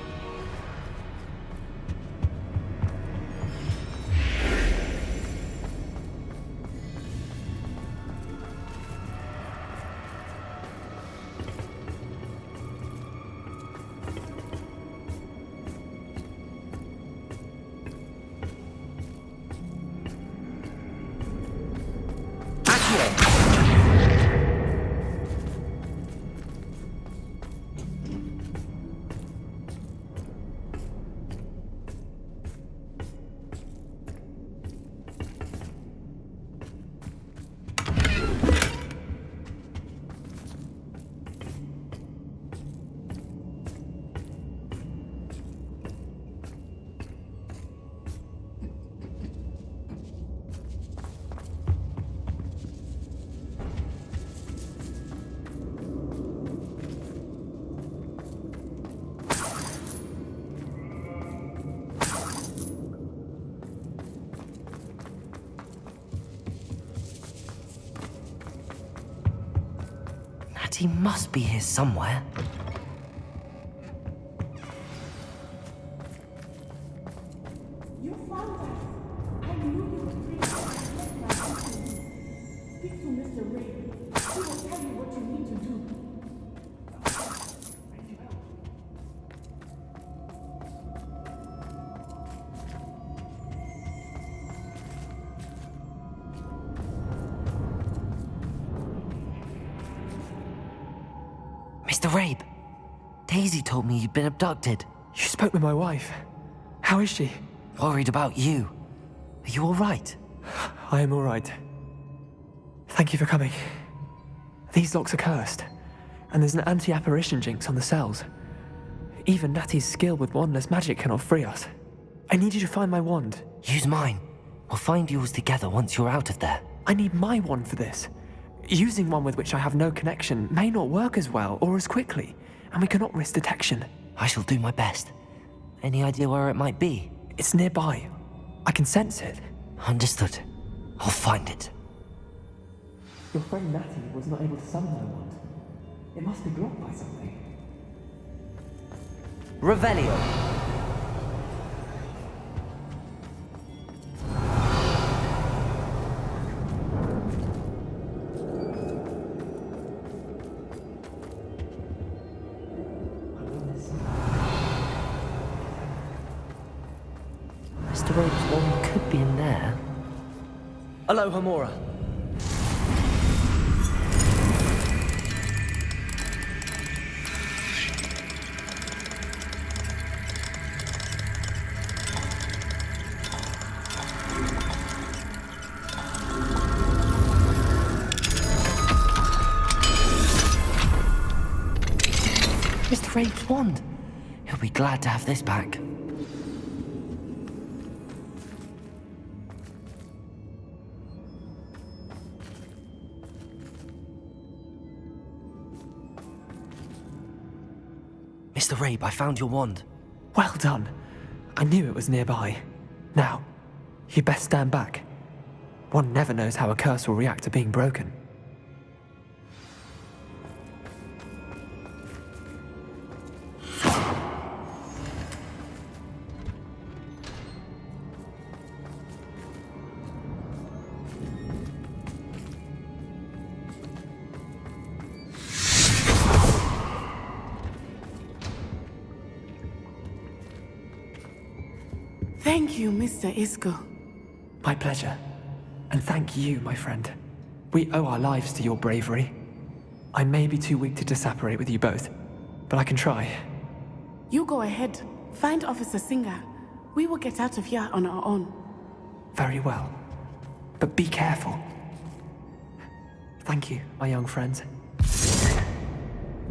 He must be here somewhere. You found us. I knew you would bring us. Speak to Mr. Ray. He will tell you what you need to do. Mr. Rabe, Daisy told me you'd been abducted. You spoke with my wife. How is she? Worried about you. Are you all right? I am all right. Thank you for coming. These locks are cursed, and there's an anti-apparition jinx on the cells. Even Natty's skill with wandless magic cannot free us. I need you to find my wand. Use mine. We'll find yours together once you're out of there. I need my wand for this. Using one with which I have no connection may not work as well or as quickly, and we cannot risk detection. I shall do my best. Any idea where it might be? It's nearby. I can sense it. Understood. I'll find it. Your friend Natty was not able to summon my wand. It must be blocked by something. Revelio. Mr. Rabe's wand could be in there. Aloha, Mora. Mr. Rabe's wand. He'll be glad to have this back. Mr. Rabe, I found your wand. Well done. I knew it was nearby. Now, you best stand back. One never knows how a curse will react to being broken. Thank you, Mr. Isco. My pleasure. And thank you, my friend. We owe our lives to your bravery. I may be too weak to disapparate with you both, but I can try. You go ahead. Find Officer Singer. We will get out of here on our own. Very well. But be careful. Thank you, my young friends.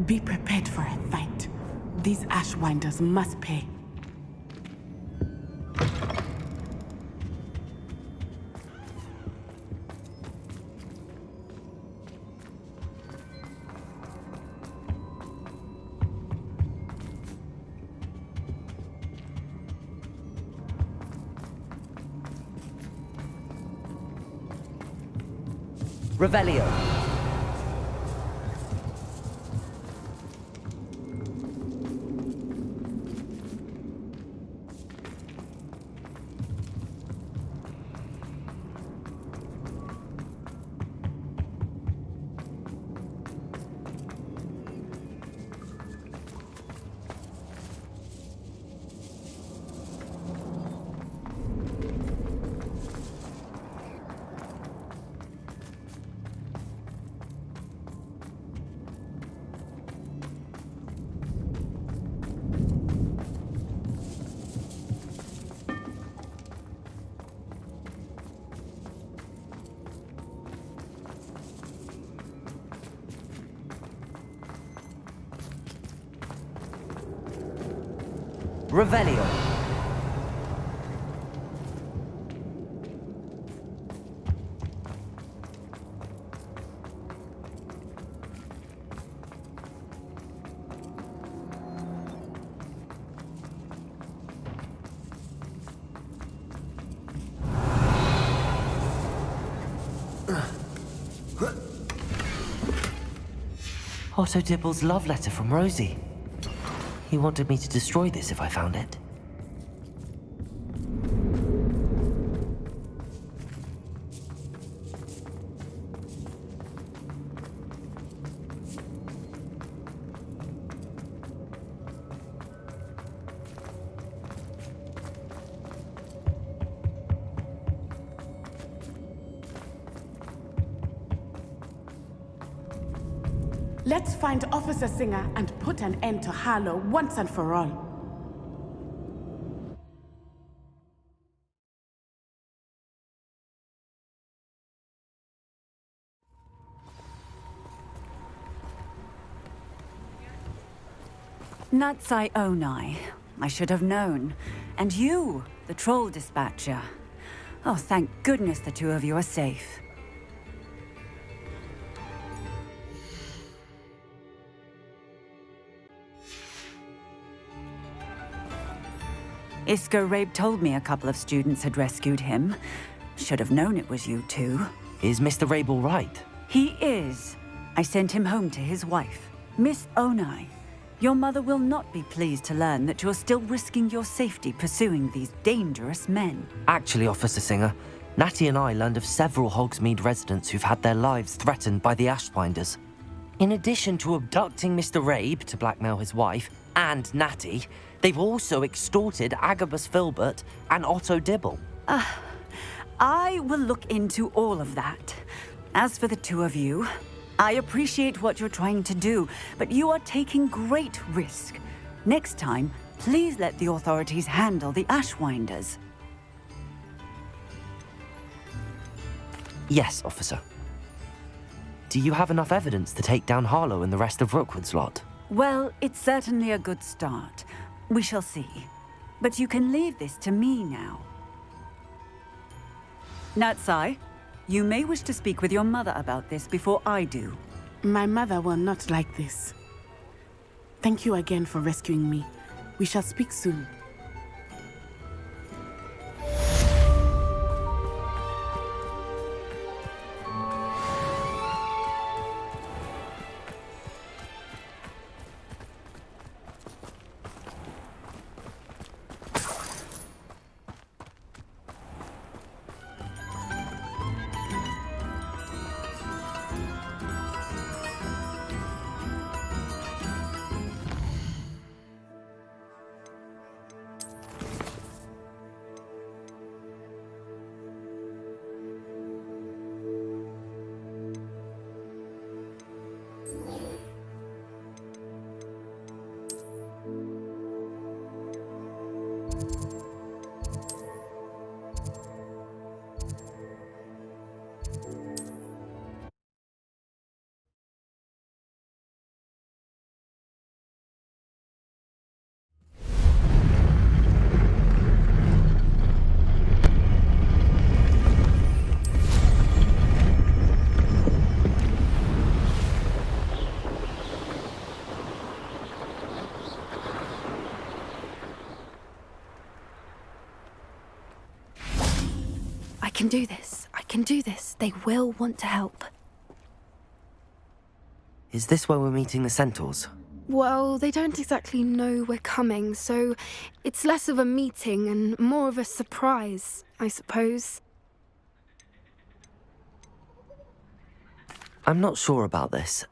Be prepared for a fight. These Ashwinders must pay. Revelio. Revelio. Otto Dibble's love letter from Rosie. He wanted me to destroy this if I found it. Let's find Officer Singer and put an end to Harlow once and for all. Natsai Onai. I should have known. And you, the troll dispatcher. Oh, thank goodness the two of you are safe. Isco Rabe told me a couple of students had rescued him. Should have known it was you two. Is Mr. Rabe all right? He is. I sent him home to his wife. Miss Onai, your mother will not be pleased to learn that you're still risking your safety pursuing these dangerous men. Actually, Officer Singer, Natty and I learned of several Hogsmeade residents who've had their lives threatened by the Ashwinders. In addition to abducting Mr. Rabe to blackmail his wife and Natty, they've also extorted Agabus Filbert and Otto Dibble. I will look into all of that. As for the two of you, I appreciate what you're trying to do, but you are taking great risk. Next time, please let the authorities handle the Ashwinders. Yes, officer. Do you have enough evidence to take down Harlow and the rest of Rookwood's lot? Well, it's certainly a good start. We shall see. But you can leave this to me now. Natsai, you may wish to speak with your mother about this before I do. My mother will not like this. Thank you again for rescuing me. We shall speak soon. I can do this. I can do this. They will want to help. Is this where we're meeting the Centaurs? Well, they don't exactly know we're coming, so it's less of a meeting and more of a surprise, I suppose. I'm not sure about this.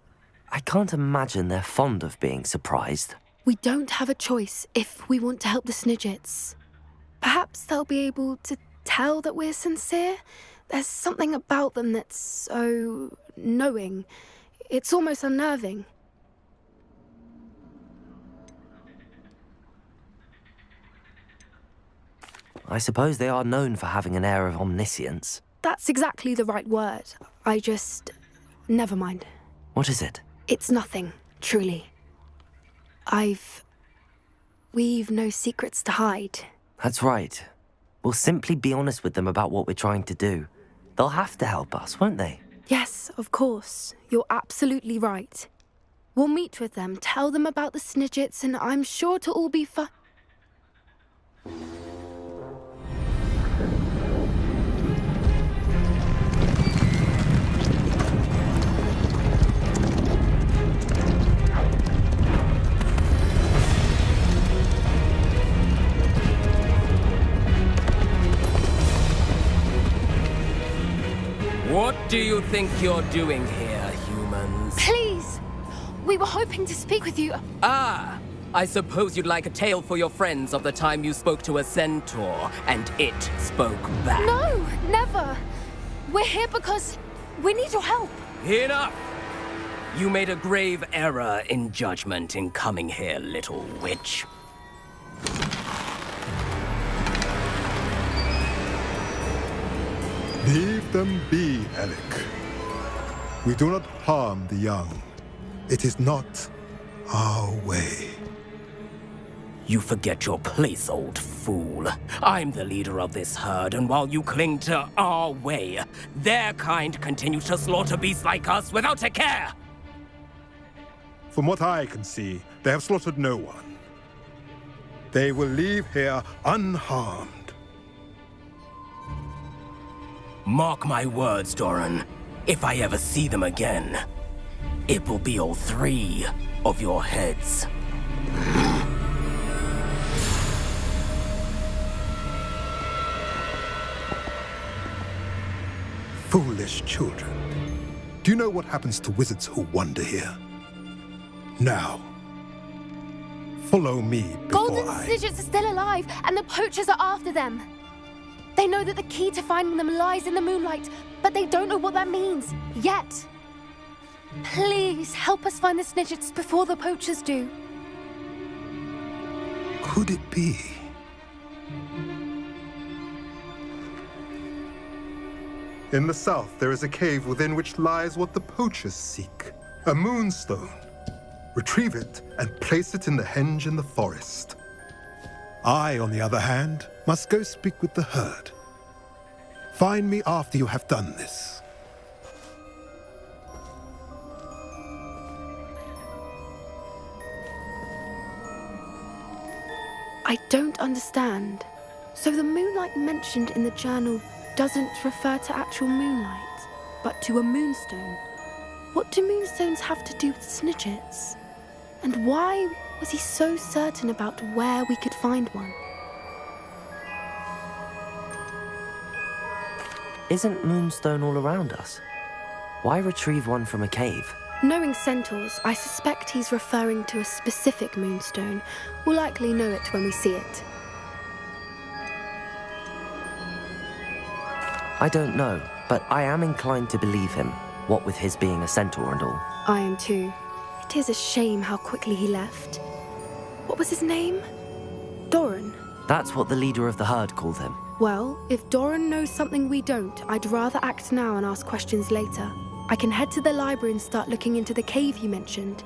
I can't imagine they're fond of being surprised. We don't have a choice if we want to help the Snidgets. Perhaps they'll be able to tell that we're sincere. There's something about them that's so knowing. It's almost unnerving. I suppose they are known for having an air of omniscience. That's exactly the right word. Never mind. What is it? It's nothing, truly. I've We've no secrets to hide. That's right. We'll simply be honest with them about what we're trying to do. They'll have to help us, won't they? Yes, of course. You're absolutely right. We'll meet with them, tell them about the Snidgets, and I'm sure to all be fine. What do you think you're doing here, humans? Please! We were hoping to speak with you. Ah! I suppose you'd like a tale for your friends of the time you spoke to a centaur, and it spoke back. No, never! We're here because we need your help. Enough! You made a grave error in judgment in coming here, little witch. Leave them be, Alec. We do not harm the young. It is not our way. You forget your place, old fool. I'm the leader of this herd, and while you cling to our way, their kind continue to slaughter beasts like us without a care! From what I can see, they have slaughtered no one. They will leave here unharmed. Mark my words, Doran. If I ever see them again, it will be all 3 of your heads. Foolish children. Do you know what happens to wizards who wander here? Now, follow me before Golden Snidgets are still alive, and the poachers are after them. They know that the key to finding them lies in the moonlight, but they don't know what that means, yet. Please, help us find the Snidgets before the poachers do. Could it be? In the south, there is a cave within which lies what the poachers seek. A moonstone. Retrieve it and place it in the henge in the forest. I, on the other hand, must go speak with the herd. Find me after you have done this. I don't understand. So the moonlight mentioned in the journal doesn't refer to actual moonlight, but to a moonstone. What do moonstones have to do with Snidgets? And why was he so certain about where we could find one? Isn't moonstone all around us? Why retrieve one from a cave? Knowing centaurs, I suspect he's referring to a specific moonstone. We'll likely know it when we see it. I don't know, but I am inclined to believe him, what with his being a centaur and all. I am too. It is a shame how quickly he left. What was his name? Doran? That's what the leader of the herd called him. Well, if Doran knows something we don't, I'd rather act now and ask questions later. I can head to the library and start looking into the cave you mentioned.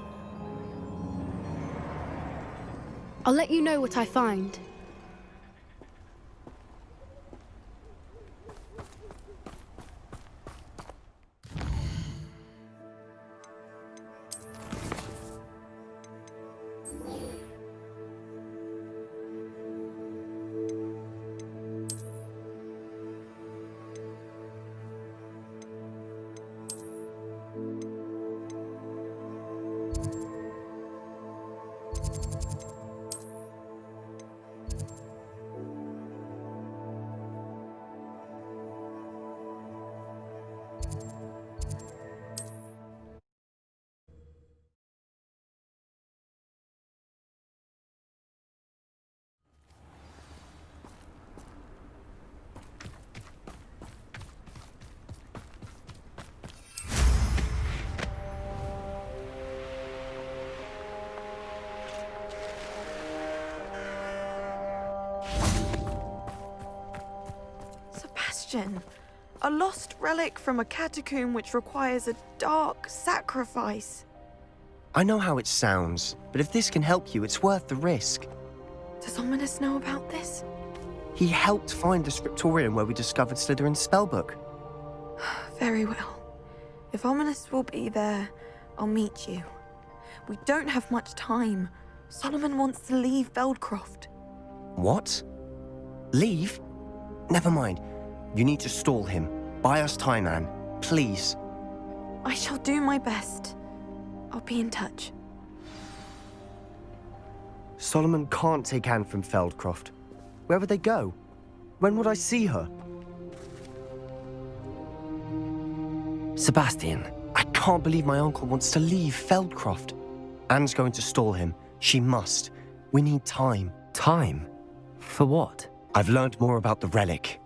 I'll let you know what I find. A lost relic from a catacomb which requires a dark sacrifice. I know how it sounds, but if this can help you, it's worth the risk. Does Ominous know about this? He helped find the scriptorium where we discovered Slytherin's spellbook. Very well. If Ominous will be there, I'll meet you. We don't have much time. Solomon wants to leave Feldcroft. What? Leave? Never mind. You need to stall him. Buy us time, Anne. Please. I shall do my best. I'll be in touch. Solomon can't take Anne from Feldcroft. Where would they go? When would I see her? Sebastian. I can't believe my uncle wants to leave Feldcroft. Anne's going to stall him. She must. We need time. Time? For what? I've learned more about the relic.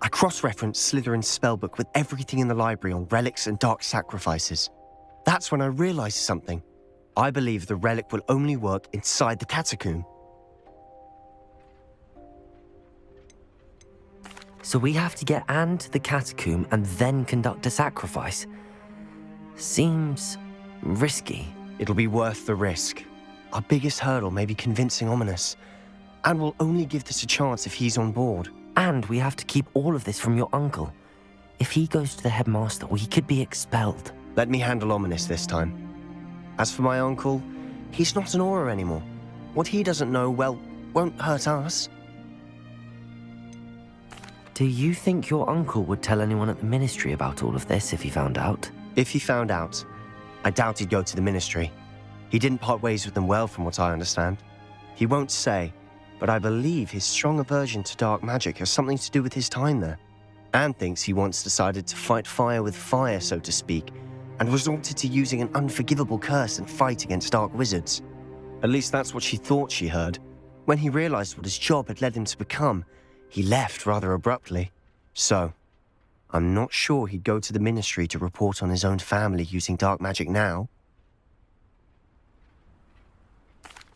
I cross-referenced Slytherin's spellbook with everything in the library on relics and dark sacrifices. That's when I realized something. I believe the relic will only work inside the catacomb. So we have to get Anne to the catacomb and then conduct a sacrifice. Seems risky. It'll be worth the risk. Our biggest hurdle may be convincing Ominous. And we'll only give this a chance if he's on board. And we have to keep all of this from your uncle. If he goes to the headmaster, we could be expelled. Let me handle Ominous this time. As for my uncle, he's not an Auror anymore. What he doesn't know, well, won't hurt us. Do you think your uncle would tell anyone at the ministry about all of this if he found out? If he found out, I doubt he'd go to the ministry. He didn't part ways with them well, from what I understand. He won't say, but I believe his strong aversion to dark magic has something to do with his time there. Anne thinks he once decided to fight fire with fire, so to speak, and resorted to using an unforgivable curse and fight against dark wizards. At least that's what she thought she heard. When he realized what his job had led him to become, he left rather abruptly. So, I'm not sure he'd go to the ministry to report on his own family using dark magic now.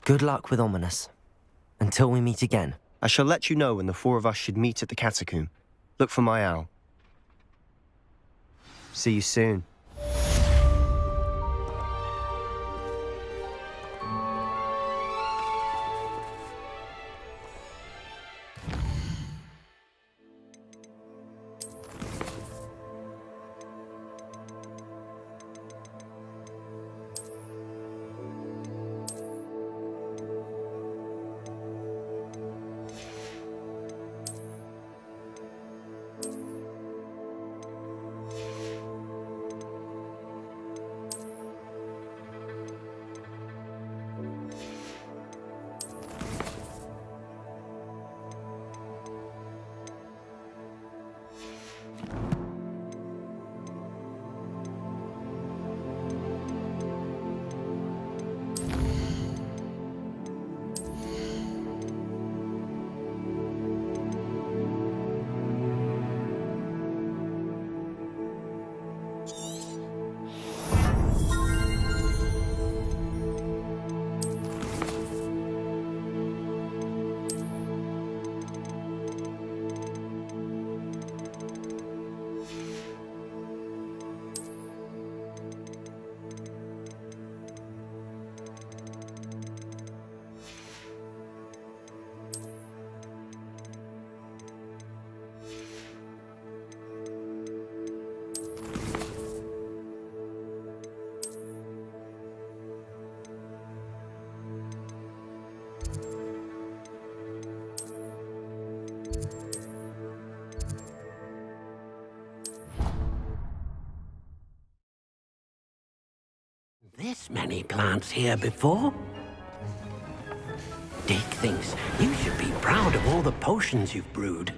Good luck with Ominous. Until we meet again. I shall let you know when the four of us should meet at the catacomb. Look for my owl. See you soon. This many plants here before? Dick thinks you should be proud of all the potions you've brewed.